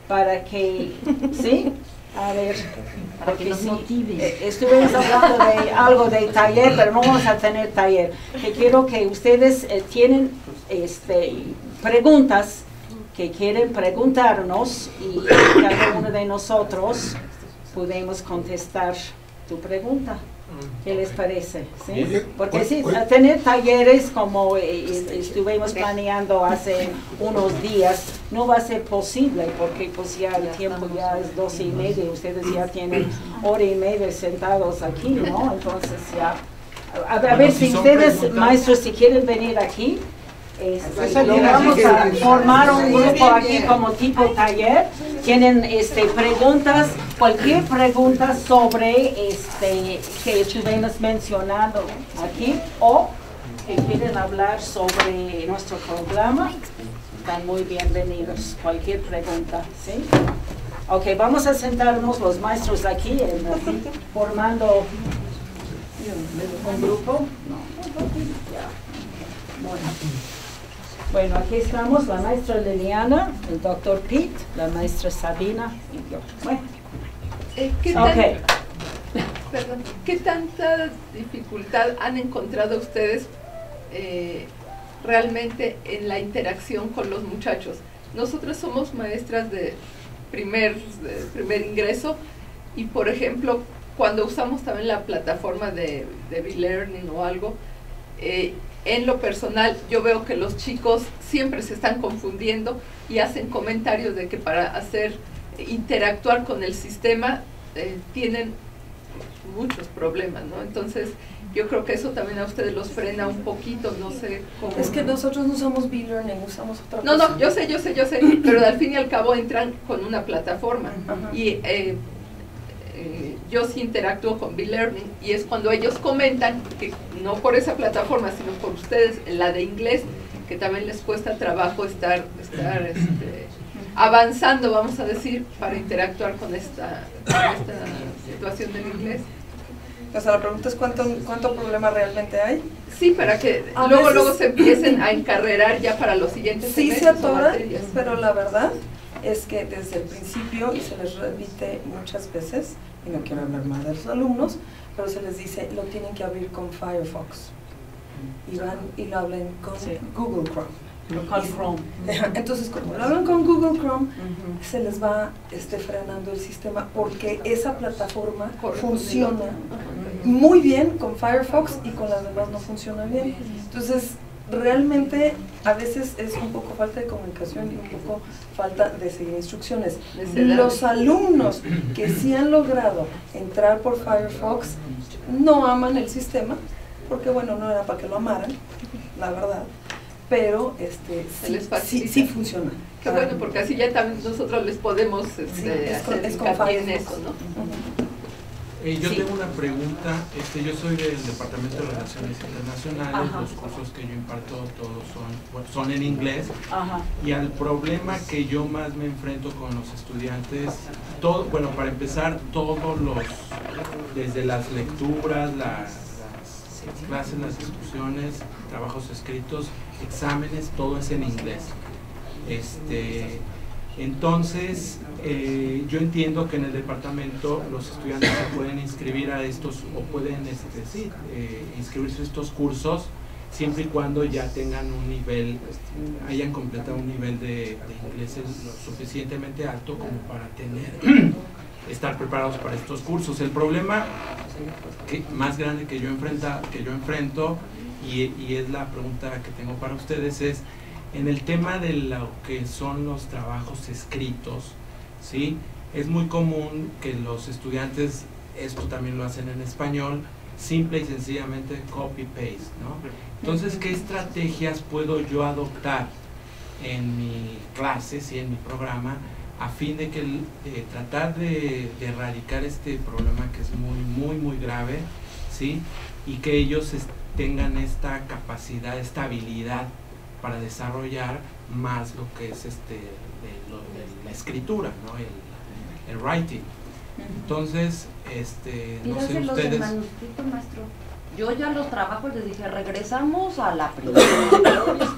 para que, ¿sí? A ver, para que nos motiven. Estuvimos hablando de algo de taller, pero no vamos a tener taller. Que quiero que ustedes tienen preguntas que quieren preguntarnos y cada uno de nosotros podemos contestar tu pregunta. ¿Qué les parece? ¿Sí? Porque sí, tener talleres como estuvimos planeando hace unos días no va a ser posible porque pues ya el tiempo ya es 12:30 y ustedes ya tienen 1:30 sentados aquí, ¿no? Entonces ya, a ver si ustedes, maestros, si quieren venir aquí, lo vamos a formar un grupo aquí como tipo taller. Tienen preguntas, cualquier pregunta sobre que estuvimos mencionando aquí o que quieren hablar sobre nuestro programa, están muy bienvenidos. Cualquier pregunta, ¿sí? Ok, vamos a sentarnos los maestros aquí formando un grupo. Bueno, aquí estamos, la maestra Liliana, el doctor Pete, la maestra Sabina y yo. Bueno. ¿Qué tanta dificultad han encontrado ustedes realmente en la interacción con los muchachos? Nosotros somos maestras de primer ingreso y, por ejemplo, cuando usamos también la plataforma de B-Learning o algo, en lo personal yo veo que los chicos siempre se están confundiendo y hacen comentarios de que para interactuar con el sistema tienen muchos problemas, ¿no? Entonces yo creo que eso también a ustedes los frena un poquito, no sé cómo. Es que nosotros no usamos B-Learning, usamos otra cosa. No, yo sé, pero al fin y al cabo entran con una plataforma. Y yo sí interactúo con B-Learning y es cuando ellos comentan que no por esa plataforma, sino por ustedes, la de inglés, que también les cuesta trabajo estar avanzando, vamos a decir, para interactuar con esta situación del inglés. O sea, la pregunta es ¿cuánto problema realmente hay? Sí, para que luego se empiecen a encarrerar ya para los siguientes semestres. Sí se atora, pero la verdad es que desde el principio, y se les repite muchas veces, y no quiero hablar mal de los alumnos, pero se les dice, lo tienen que abrir con Firefox. Y van y lo hablan con Google Chrome. Entonces, como lo hablan con Google Chrome, se les va frenando el sistema porque esa plataforma funciona muy bien con Firefox y con las demás no funciona bien. Entonces, realmente a veces es un poco falta de comunicación y un poco falta de seguir instrucciones. Los alumnos que sí han logrado entrar por Firefox no aman el sistema, porque bueno, no era para que lo amaran, la verdad, pero sí funciona. Qué bueno, porque así ya también nosotros les podemos hacer hincapié en eso, ¿no? Yo tengo una pregunta. Yo soy del Departamento de Relaciones Internacionales. Los cursos que yo imparto todos son en inglés. Y al problema que yo más me enfrento con los estudiantes, para empezar, desde las lecturas, las clases, las discusiones, trabajos escritos, exámenes, todo es en inglés. Entonces, yo entiendo que en el departamento los estudiantes se pueden inscribir a estos, o pueden inscribirse a estos cursos, siempre y cuando ya tengan un nivel, hayan completado un nivel de inglés lo suficientemente alto como para estar preparados para estos cursos. El problema más grande que yo enfrento, y es la pregunta que tengo para ustedes, es en el tema de lo que son los trabajos escritos, ¿sí? Es muy común que los estudiantes, esto también lo hacen en español, simple y sencillamente copy-paste, ¿no? Entonces, ¿qué estrategias puedo yo adoptar en mi clase, y en mi programa, a fin de que tratar de erradicar este problema que es muy grave, ¿sí? Y que ellos tengan esta capacidad, esta habilidad para desarrollar más lo que es la escritura, ¿no? el writing. Entonces, no sé ustedes. Yo ya los trabajos les dije, regresamos a la primera.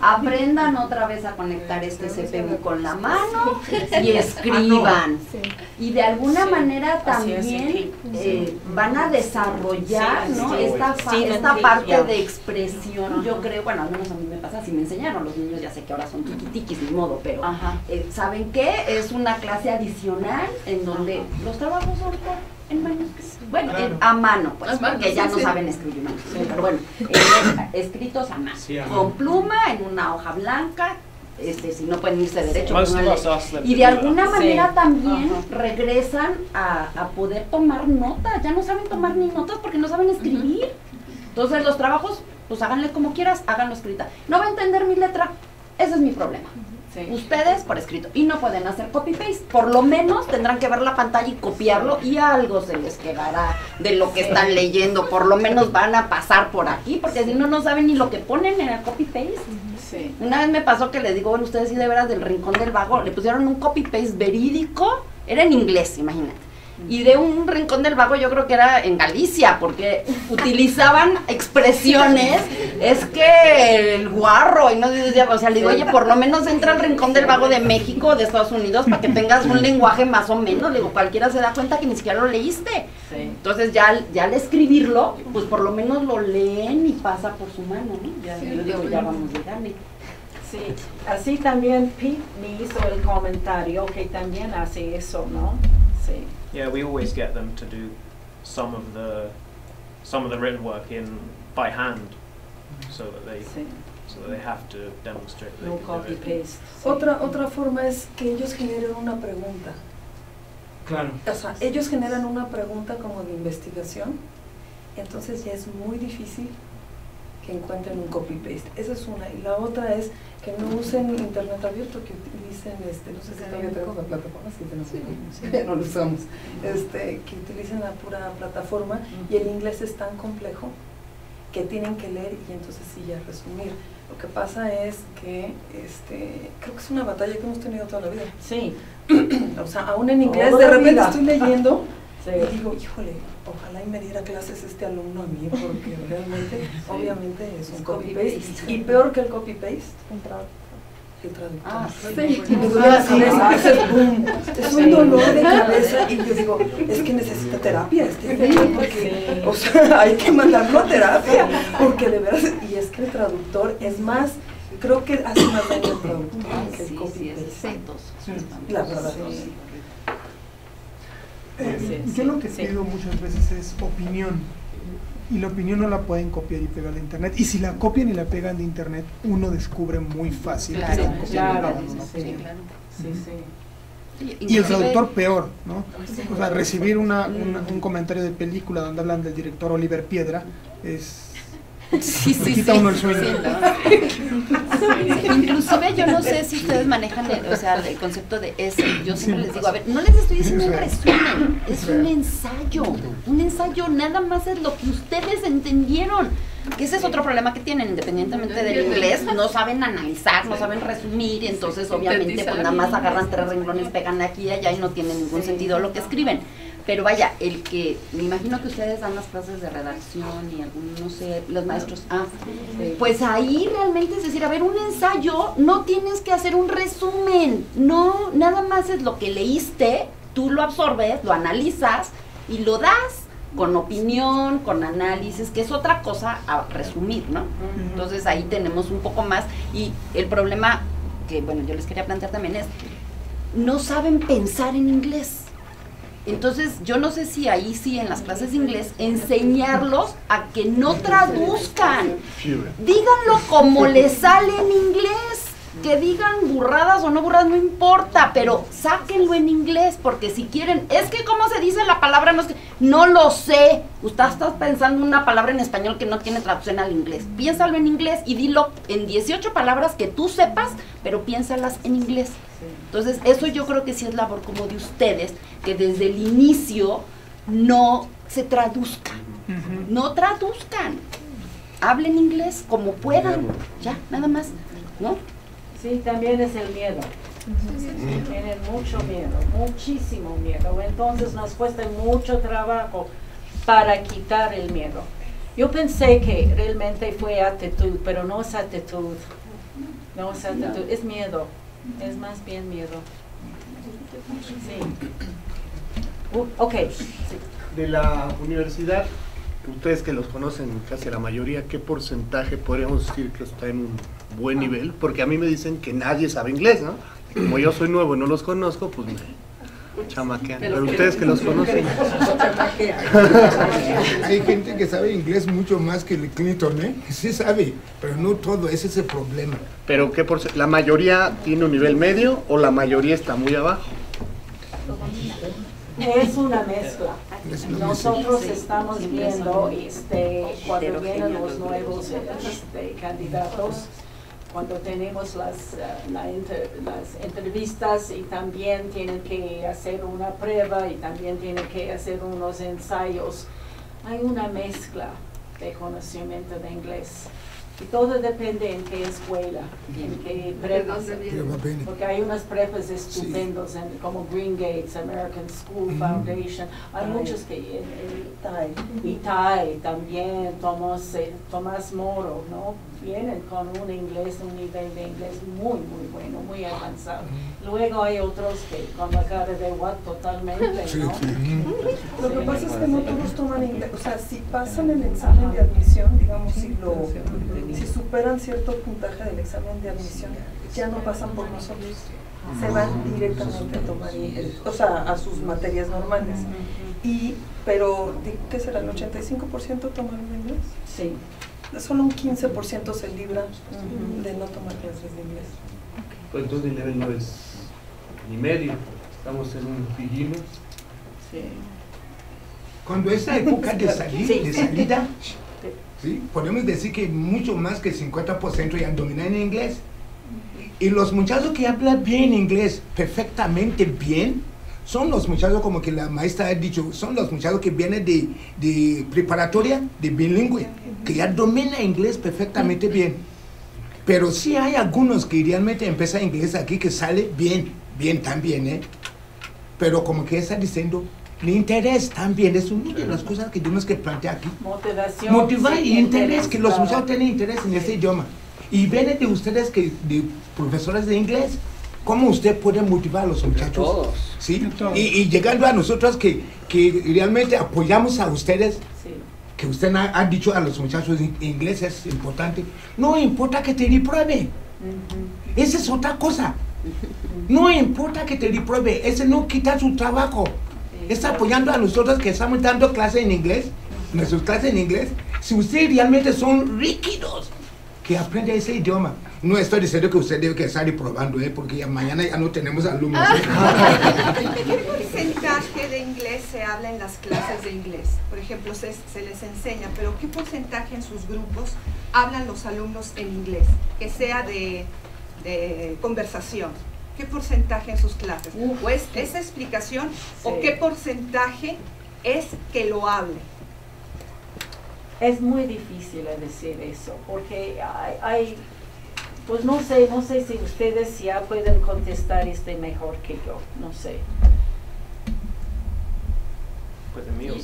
Aprendan otra vez a conectar este CPU con la mano y escriban. Y de alguna manera también van a desarrollar, ¿no? esta parte de expresión. Yo creo, bueno, al menos a mí me pasa, si me enseñaron los niños, ya sé que ahora son tiquitiquis, ni modo, pero ¿saben qué? Es una clase adicional en donde los trabajos son En manuscrito. Bueno, a mano, pues, porque ya no saben escribir manuscrito, pero bueno, escritos a mano, con pluma, en una hoja blanca, si no pueden irse derecho. Y de alguna manera también regresan a poder tomar nota, ya no saben tomar ni notas porque no saben escribir. Entonces los trabajos, pues háganle como quieras, háganlo escrita. No va a entender mi letra, ese es mi problema. Ustedes por escrito, y no pueden hacer copy-paste, por lo menos tendrán que ver la pantalla y copiarlo y algo se les quedará de lo que están leyendo, por lo menos van a pasar por aquí, porque si no, no saben ni lo que ponen en el copy-paste. Una vez me pasó que les digo, bueno, ustedes sí de veras del Rincón del Vago, le pusieron un copy-paste verídico, era en inglés, imagínate. Y de un Rincón del Vago yo creo que era en Galicia, porque utilizaban expresiones, es que el guarro, y no decía, o sea, le digo, oye, por lo menos entra al Rincón del Vago de México, de Estados Unidos, para que tengas un lenguaje más o menos, le digo, cualquiera se da cuenta que ni siquiera lo leíste. Entonces ya al escribirlo, pues por lo menos lo leen y pasa por su mano, ¿no? Ya, yo digo, ya vamos a llegarle. Sí, así también Pete me hizo el comentario que también hace eso, ¿no? Sí. Yeah, we always get them to do some of the written work by hand, so that they have to demonstrate. No copy paste. Otra forma es que ellos generen una pregunta. Claro. O sea, ellos generan una pregunta como de investigación, entonces ya es muy difícil que encuentren un copy-paste. Esa es una. Y la otra es que no usen internet abierto, que utilicen, no sé si todavía tenemos la plataforma, no lo usamos, que utilicen la pura plataforma, y el inglés es tan complejo que tienen que leer y entonces sí ya resumir. Lo que pasa es que, creo que es una batalla que hemos tenido toda la vida. Sí. O sea, aún en inglés, de repente estoy leyendo y digo, híjole, ojalá y me diera clases este alumno a mí, porque realmente, obviamente es un copy-paste, y peor que el copy-paste, el traductor. Y me duele la cabeza, boom, es un dolor de cabeza, y yo digo, es que necesita terapia porque, o sea, hay que mandarlo a terapia, porque de veras, y es que el traductor es más, creo que hace más daño el traductor que el copy-paste. La verdad. Yo lo que pido muchas veces es opinión, y la opinión no la pueden copiar y pegar de internet, y si la copian y la pegan de internet, uno descubre muy fácil que están copiando. Y el traductor peor, ¿no? O sea, recibir un comentario de película donde hablan del director Oliver Piedra es... quita uno el sueño. Inclusive yo no sé si ustedes manejan el concepto de ese. Yo siempre les digo, a ver, no les estoy diciendo un resumen, es un ensayo nada más es lo que ustedes entendieron. Que ese es otro problema que tienen, independientemente del inglés, no saben analizar, no saben resumir, y entonces obviamente pues nada más agarran 3 renglones, pegan aquí y allá y no tiene ningún sentido lo que escriben. Pero vaya, me imagino que ustedes dan las clases de redacción y algunos, no sé, los maestros, pues ahí realmente es decir, a ver, un ensayo, no tienes que hacer un resumen, no, nada más es lo que leíste, tú lo absorbes, lo analizas y lo das con opinión, con análisis, que es otra cosa a resumir, ¿no? Entonces ahí tenemos un poco más, y el problema que, bueno, yo les quería plantear también es, no saben pensar en inglés. Entonces, yo no sé si ahí sí, en las clases de inglés, enseñarlos a que no traduzcan. Díganlo como les sale en inglés. Que digan burradas o no burradas, no importa, pero sáquenlo en inglés, porque si quieren, es que ¿cómo se dice la palabra? No lo sé. Usted está pensando una palabra en español que no tiene traducción al inglés. Piénsalo en inglés y dilo en 18 palabras que tú sepas, pero piénsalas en inglés. Entonces, eso yo creo que sí es labor como de ustedes, que desde el inicio no se traduzcan. No traduzcan. Hablen inglés como puedan. Ya, nada más, ¿no? Sí, también es el miedo. Tienen mucho miedo, muchísimo miedo. Entonces nos cuesta mucho trabajo para quitar el miedo. Yo pensé que realmente fue actitud, pero no es actitud. No es actitud, es miedo. Es más bien miedo. Sí. Ok. De la universidad, ustedes que los conocen casi la mayoría, ¿qué porcentaje podríamos decir que está en un buen nivel? Porque a mí me dicen que nadie sabe inglés, ¿no? Como yo soy nuevo y no los conozco, pues chamaquean. Pero ustedes que los conocen. Hay gente que sabe inglés mucho más que el Clinton, ¿eh? Sí sabe, pero no todo, ese es el problema. Pero ¿qué la mayoría tiene un nivel medio o la mayoría está muy abajo? Es una mezcla. Nosotros estamos viendo cuando vienen los nuevos candidatos, cuando tenemos las entrevistas y también tienen que hacer una prueba y también tienen que hacer unos ensayos. Hay una mezcla de conocimiento de inglés. Y todo depende en qué escuela, en qué prepas. Porque hay unas prepas estupendos como Green Gates, American School Foundation. Hay muchos que ITAI también, Tomás Moro, ¿no? Vienen con un nivel de inglés muy bueno, muy avanzado. Luego hay otros que con la cara de what totalmente, ¿no? Lo que pasa es que no todos toman inglés, o sea, si pasan el examen de admisión, digamos, si superan cierto puntaje del examen de admisión, ya no pasan por nosotros, se van directamente a tomar inglés, o sea, a sus materias normales. Pero, ¿qué será? ¿El 85% toman inglés? Sí. Solo un 15% se libra de no tomar clases de inglés. Pues entonces el nivel no es ni medio, estamos en un beginner. Sí. Cuando es la época de salida, ¿sí? Podemos decir que mucho más que el 50% ya dominan en inglés. Y los muchachos que hablan bien inglés, perfectamente bien, son los muchachos, como que la maestra ha dicho, son los muchachos que vienen de preparatoria, de bilingüe, que ya dominan inglés perfectamente bien. Pero sí hay algunos que realmente empiezan inglés aquí que sale bien también, ¿eh? Pero como que está diciendo, el interés también es una de las cosas que tenemos que plantear aquí. Motivación. Motivar y interés, que los muchachos tienen interés en este idioma. Y viene de ustedes, de profesores de inglés, ¿cómo usted puede motivar a los muchachos? Todos. ¿Sí? Y llegando a nosotros que realmente apoyamos a ustedes, que usted ha dicho a los muchachos inglés es importante, no importa que te repruebe. Esa es otra cosa. No importa que te repruebe, ese no quita su trabajo. Está apoyando a nosotros que estamos dando clases en inglés, nuestras clases en inglés. Si ustedes realmente son rígidos, que aprende ese idioma. No estoy diciendo que usted debe que estar reprobando, porque mañana ya no tenemos alumnos. ¿Qué porcentaje de inglés se habla en las clases de inglés? Por ejemplo, se les enseña, pero ¿qué porcentaje en sus grupos hablan los alumnos en inglés? Que sea de conversación. ¿Qué porcentaje en sus clases? ¿O es esa explicación? ¿O qué porcentaje es que lo hable? Es muy difícil decir eso, porque pues no sé si ustedes ya pueden contestar mejor que yo, no sé. Pues en mío 100%.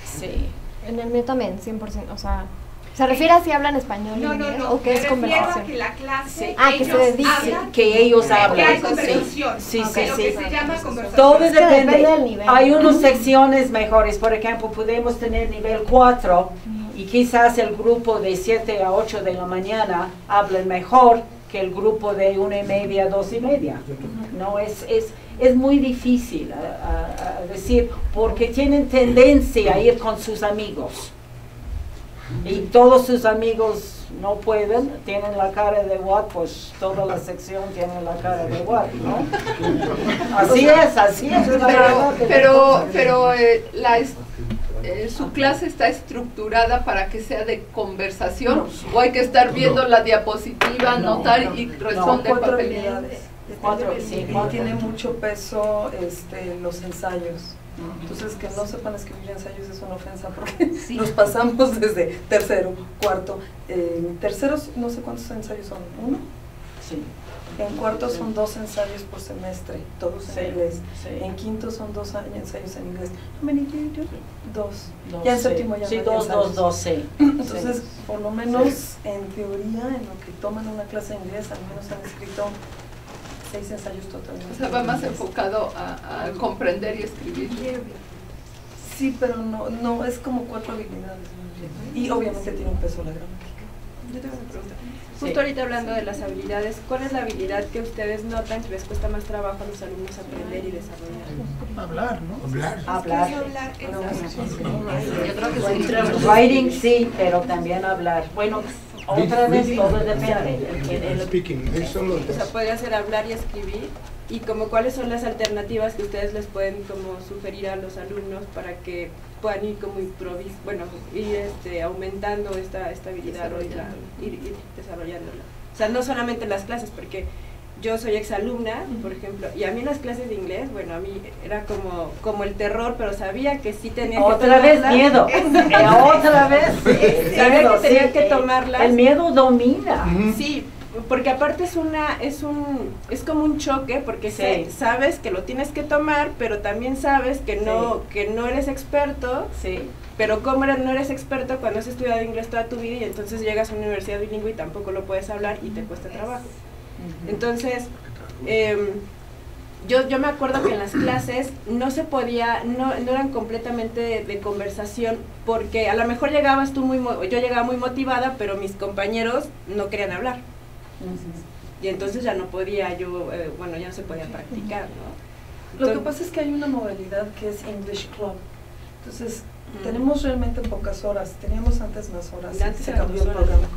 Sí. En el mío también, 100%, o sea... ¿Se refiere a si hablan español no, o qué es conversación? A que la clase que se dedique. Que ellos hablan. Que hay conversación. Sí. Lo que se llama conversación. Todo depende del nivel. Hay unas secciones mejores, por ejemplo, podemos tener nivel 4 y quizás el grupo de 7 a 8 de la mañana hable mejor que el grupo de 1:30 a 2:30. No, es muy difícil a decir, porque tienen tendencia a ir con sus amigos. Y todos sus amigos no pueden, tienen la cara de what, pues toda la sección tiene la cara de what, ¿no? Así es. Pero su clase está estructurada para que sea de conversación, o hay que estar viendo la diapositiva, notar y responder papeleadas. Tiene mucho peso los ensayos. Entonces, que no sepan escribir ensayos es una ofensa, porque nos pasamos desde tercero, cuarto, terceros no sé cuántos ensayos son, ¿1? Sí. En cuarto son 2 ensayos por semestre, todos en inglés. En quinto son 2 ensayos en inglés. Dos. Ya en séptimo ya no hay ensayos. 2, sí. Entonces, por lo menos en teoría, en lo que toman una clase de inglés, al menos han escrito 6 ensayos totalmente. O sea, va más enfocado a comprender y escribir. Sí, pero no es como 4 habilidades. Y obviamente tiene un peso la gramática. Yo tengo una pregunta. Justo ahorita hablando de las habilidades, ¿cuál es la habilidad que ustedes notan que les cuesta más trabajo a los alumnos aprender y desarrollar? Hablar, ¿no? Hablar. Yo creo que sí. Writing sí, pero también hablar. Bueno, otra vez todo depende. O sea, podría ser hablar y escribir. Y como cuáles son las alternativas que ustedes les pueden como sugerir a los alumnos para que puedan ir como ir aumentando esta habilidad o ir desarrollándola. O sea, no solamente en las clases, porque yo soy exalumna, por ejemplo, y a mí en las clases de inglés, bueno, a mí era como el terror, pero sabía que sí tenía que tomarla. Otra vez miedo. Otra vez. Sabía que tenía que tomarlas. El miedo domina. Sí. Porque aparte es como un choque, porque sabes que lo tienes que tomar, pero también sabes que no eres experto, pero como no eres experto cuando has estudiado inglés toda tu vida y entonces llegas a una universidad bilingüe y tampoco lo puedes hablar y te cuesta trabajo. Entonces, yo me acuerdo que en las clases no se podía, no eran completamente de conversación, porque a lo mejor llegabas tú yo llegaba muy motivada, pero mis compañeros no querían hablar. Y entonces ya no podía ya no se podía practicar, ¿no? Lo que pasa es que hay una modalidad que es English Club. Entonces, tenemos realmente pocas horas. Teníamos antes más horas. Se cambió el programa.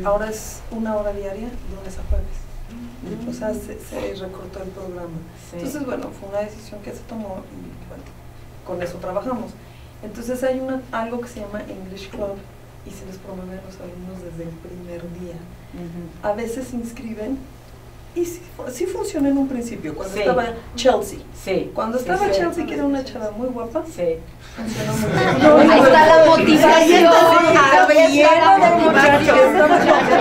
Ahora es 1 hora diaria, lunes a jueves. O sea, se recortó el programa. Entonces, bueno, fue una decisión que se tomó y bueno, con eso trabajamos. Entonces hay algo que se llama English Club y se les promueve a los alumnos desde el primer día. A veces se inscriben y sí funciona en un principio. Cuando estaba Chelsea, cuando estaba Chelsea, que era una chava muy guapa, funcionó muy bien. Ahí está la motivación.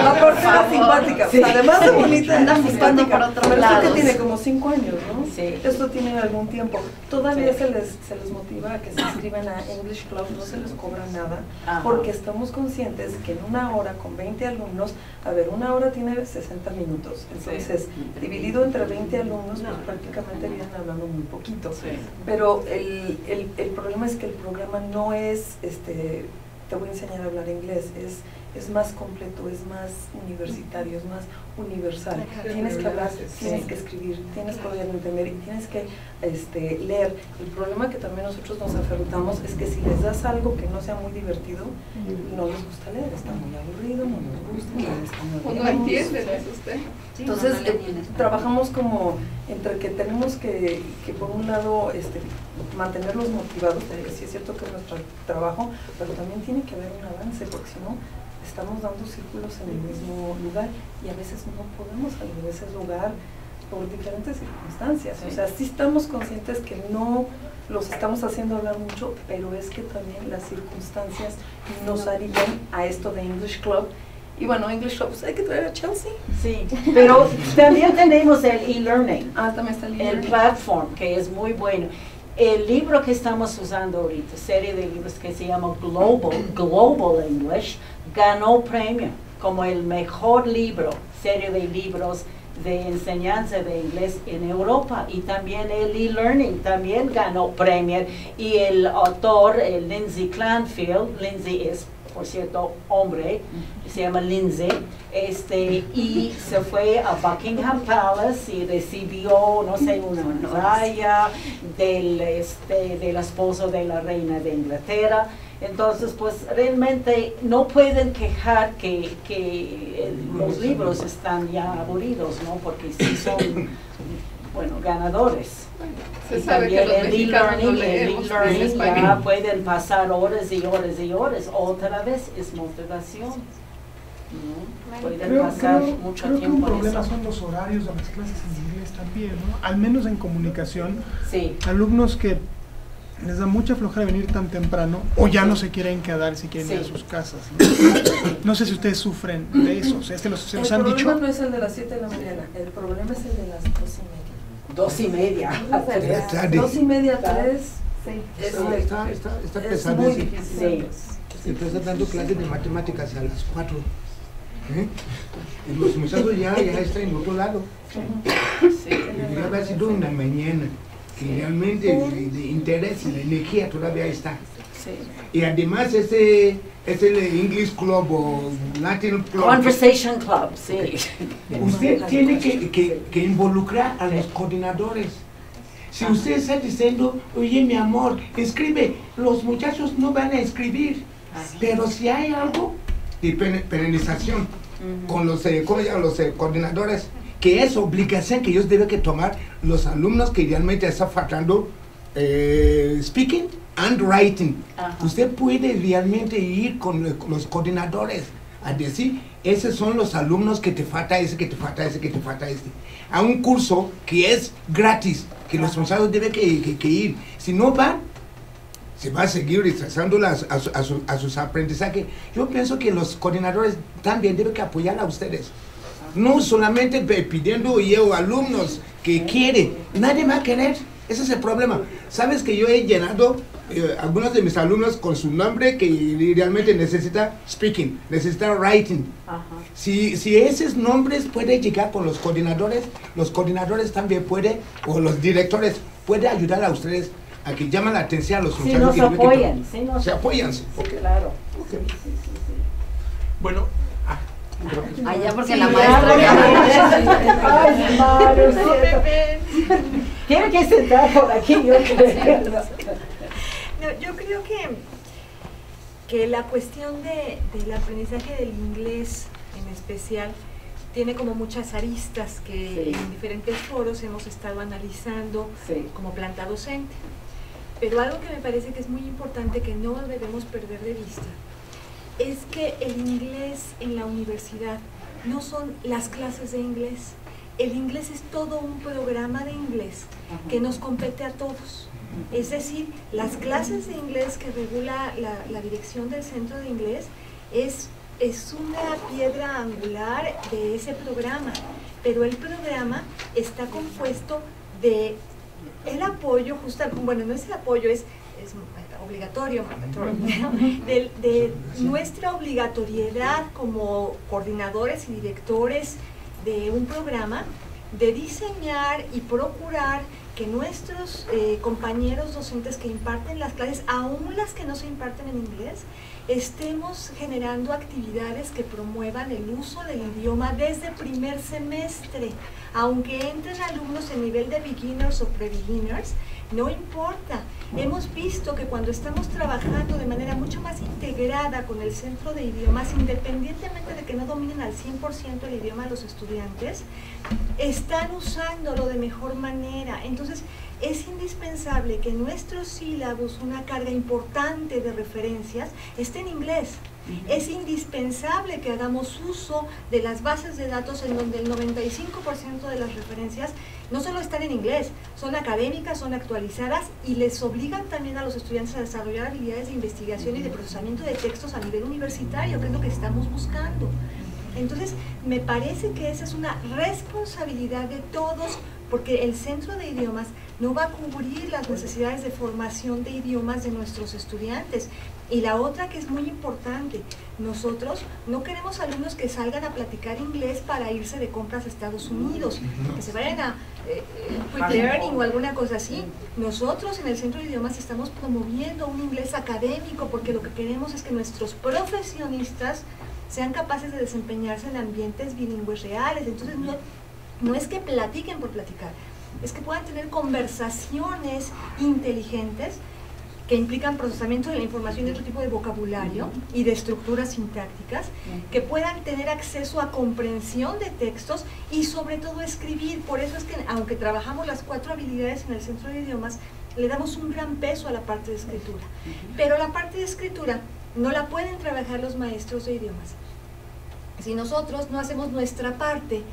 La parte era simpática. Además de bonita, andan buscando por otro lado. Esto que tiene como 5 años, ¿no? Esto tiene algún tiempo. Todavía se les motiva a que se inscriban a English Club, no se les cobra nada, porque estamos conscientes que en 1 hora con 20 alumnos, 1 hora tiene 60 minutos. Entonces, dividido entre 20 alumnos, pues prácticamente vienen hablando muy poquito. Pero el problema es que el programa no es, te voy a enseñar a hablar inglés, es más completo, es más universitario, es más universal. Tienes que hablar, tienes que escribir, tienes que poder entender y tienes que leer. El problema que también nosotros nos afrontamos es que si les das algo que no sea muy divertido, no les gusta leer, está muy aburrido, no les gusta, no entienden eso usted. Entonces, trabajamos como entre que tenemos que por un lado mantenerlos motivados, porque sí es cierto que es nuestro trabajo, pero también tiene que haber un avance, porque si no estamos dando círculos en el mismo lugar y a veces no podemos salir de ese lugar por diferentes circunstancias. O sea, sí estamos conscientes que no los estamos haciendo hablar mucho, pero es que también las circunstancias nos harían a esto de English Club. Y bueno, English Club, pues hay que traer a Chelsea. Sí, pero también tenemos el e-learning, también está el platform, que es muy bueno. El libro que estamos usando ahorita, serie de libros que se llama Global English, ganó premio como el mejor libro, serie de libros de enseñanza de inglés en Europa, y también el e-learning también ganó premio, y el autor, Lindsay Clanfield, Lindsay es, por cierto, hombre, se llama Lindsay, y se fue a Buckingham Palace y recibió, no sé, una medalla del esposo de la reina de Inglaterra. Entonces, pues realmente no pueden quejar que los libros están ya aburridos, ¿no? Porque sí son, ganadores. Se sabe que los mexicanos no leemos en español. Ya pueden pasar horas y horas y horas. Otra vez es motivación. Pueden pasar mucho tiempo. Creo que un problema son los horarios de las clases en inglés también, ¿no? Al menos en comunicación, alumnos que les da mucha flojera venir tan temprano o ya no se quieren quedar si quieren ir a sus casas, ¿no? No sé si ustedes sufren de eso, o sea, se los han dicho. El problema no es el de las 7 de la mañana, el problema es el de las 2:30. 2:30. 2:30, 3. Está pesado. Es muy difícil. Empieza dando clases de matemáticas a las 4. Y los muchachos ya están en otro lado. Ya ha sido una mañana. Que realmente de interés y de energía todavía está. Sí. Y además es el English Club o Latin Club. Conversation Club, sí. Usted tiene que involucrar a los coordinadores. Si usted está diciendo, oye mi amor, escribe, los muchachos no van a escribir. Pero si hay algo de penalización con los coordinadores, que es obligación que ellos deben que tomar los alumnos que idealmente están faltando speaking and writing. Usted puede realmente ir con los coordinadores a decir, esos son los alumnos que te falta ese, que te falta ese, que te falta este. A un curso que es gratis, que los responsables deben que ir. Si no van, se va a seguir retrasando a sus aprendizajes. Yo pienso que los coordinadores también deben que apoyar a ustedes. No solamente pidiendo alumnos que quieren, nadie va a querer. Ese es el problema. Sabes que yo he llenado algunos de mis alumnos con su nombre que realmente necesita speaking, necesita writing. Si esos nombres pueden llegar con los coordinadores también pueden, o los directores, pueden ayudar a ustedes a que llamen la atención a los muchachos. Se apoyan. Se apoyan. Claro. Okay. Sí. Bueno. Allá porque la maestra. Tiene que sentar por aquí, yo creo. No, yo creo que la cuestión del aprendizaje del inglés en especial tiene como muchas aristas que en diferentes foros hemos estado analizando como planta docente. Pero algo que me parece que es muy importante que no debemos perder de vista es que el inglés en la universidad no son las clases de inglés. El inglés es todo un programa de inglés que nos compete a todos. Es decir, las clases de inglés que regula la dirección del centro de inglés es una piedra angular de ese programa, pero el programa está compuesto de el apoyo, bueno, no es el apoyo, es obligatorio, de nuestra obligatoriedad como coordinadores y directores de un programa, de diseñar y procurar que nuestros compañeros docentes que imparten las clases, aún las que no se imparten en inglés, estemos generando actividades que promuevan el uso del idioma desde primer semestre. Aunque entren alumnos en nivel de beginners o pre-beginners, no importa. Hemos visto que cuando estamos trabajando de manera mucho más integrada con el centro de idiomas, independientemente de que no dominen al 100% el idioma de los estudiantes, están usándolo de mejor manera. Entonces, es indispensable que en nuestros sílabos una carga importante de referencias esté en inglés. Es indispensable que hagamos uso de las bases de datos en donde el 95% de las referencias no solo están en inglés, son académicas, son actualizadas y les obligan también a los estudiantes a desarrollar habilidades de investigación y de procesamiento de textos a nivel universitario, que es lo que estamos buscando. Entonces, me parece que esa es una responsabilidad de todos, porque el centro de idiomas no va a cubrir las necesidades de formación de idiomas de nuestros estudiantes. Y la otra que es muy importante, nosotros no queremos alumnos que salgan a platicar inglés para irse de compras a Estados Unidos, que se vayan a quick learning o alguna cosa así. Nosotros en el centro de idiomas estamos promoviendo un inglés académico, porque lo que queremos es que nuestros profesionistas sean capaces de desempeñarse en ambientes bilingües reales. Entonces no es que platiquen por platicar, es que puedan tener conversaciones inteligentes que implican procesamiento de la información y otro tipo de vocabulario y de estructuras sintácticas, que puedan tener acceso a comprensión de textos y sobre todo escribir. Por eso es que aunque trabajamos las 4 habilidades en el centro de idiomas, le damos un gran peso a la parte de escritura. Pero la parte de escritura no la pueden trabajar los maestros de idiomas si nosotros no hacemos nuestra parte,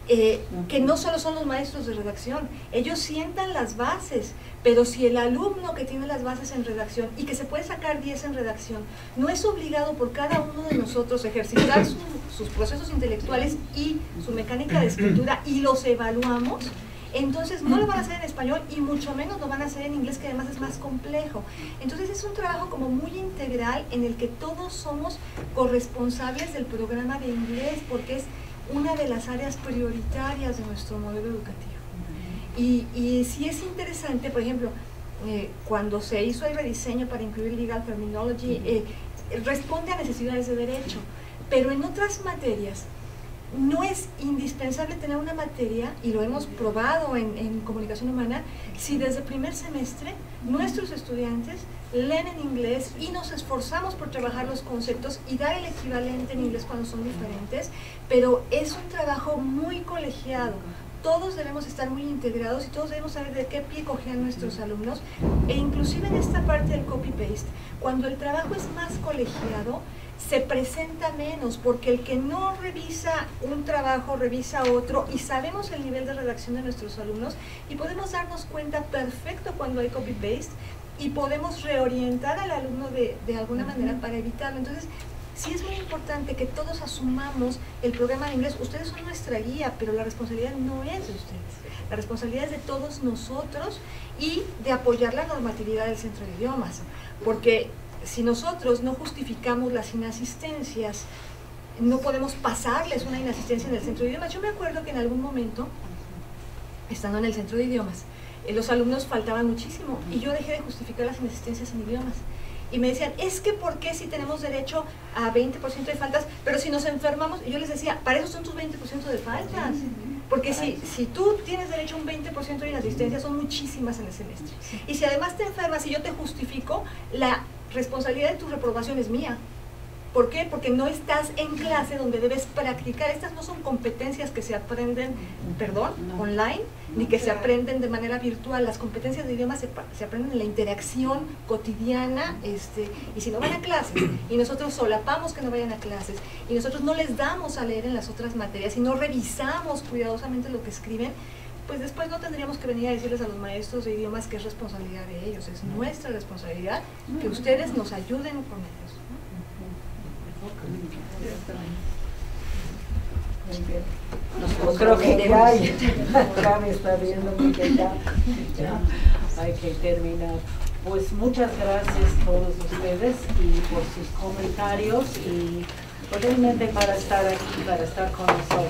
que no solo son los maestros de redacción, ellos sientan las bases, pero si el alumno que tiene las bases en redacción y que se puede sacar 10 en redacción, no es obligado por cada uno de nosotros a ejercitar sus procesos intelectuales y su mecánica de escritura y los evaluamos, entonces no lo van a hacer en español y mucho menos lo van a hacer en inglés, que además es más complejo. Entonces es un trabajo como muy integral en el que todos somos corresponsables del programa de inglés, porque es una de las áreas prioritarias de nuestro modelo educativo. Y sí es interesante, por ejemplo, cuando se hizo el rediseño para incluir Legal Terminology, responde a necesidades de derecho, pero en otras materias no es indispensable tener una materia, y lo hemos probado en comunicación humana, si desde el primer semestre nuestros estudiantes leen en inglés y nos esforzamos por trabajar los conceptos y dar el equivalente en inglés cuando son diferentes, pero es un trabajo muy colegiado. Todos debemos estar muy integrados y todos debemos saber de qué pie cojean nuestros alumnos, e inclusive en esta parte del copy-paste, cuando el trabajo es más colegiado, se presenta menos, porque el que no revisa un trabajo, revisa otro, y sabemos el nivel de redacción de nuestros alumnos, y podemos darnos cuenta perfecto cuando hay copy-paste, y podemos reorientar al alumno de alguna manera para evitarlo. Entonces, sí es muy importante que todos asumamos el programa de inglés. Ustedes son nuestra guía, pero la responsabilidad no es de ustedes. La responsabilidad es de todos nosotros y de apoyar la normatividad del Centro de Idiomas, porque si nosotros no justificamos las inasistencias, no podemos pasarles una inasistencia en el Centro de Idiomas. Yo me acuerdo que en algún momento, estando en el Centro de Idiomas, los alumnos faltaban muchísimo y yo dejé de justificar las inasistencias en idiomas. Y me decían, es que ¿por qué si tenemos derecho a 20% de faltas, pero si nos enfermamos? Y yo les decía, para eso son tus 20% de faltas. Porque si tú tienes derecho a un 20% de inasistencia, son muchísimas en el semestre. Y si además te enfermas y yo te justifico, la responsabilidad de tu reprobación es mía. ¿Por qué? Porque no estás en clase donde debes practicar. Estas no son competencias que se aprenden, online, ni que se aprenden de manera virtual. Las competencias de idiomas se aprenden en la interacción cotidiana, y si no van a clases, y nosotros solapamos que no vayan a clases, y nosotros no les damos a leer en las otras materias, y no revisamos cuidadosamente lo que escriben, pues después no tendríamos que venir a decirles a los maestros de idiomas que es responsabilidad de ellos. Es nuestra responsabilidad que ustedes nos ayuden con ellos. Yo creo que ya me está viendo que ya hay que terminar. Pues muchas gracias a todos ustedes y por sus comentarios y realmente para estar aquí, para estar con nosotros.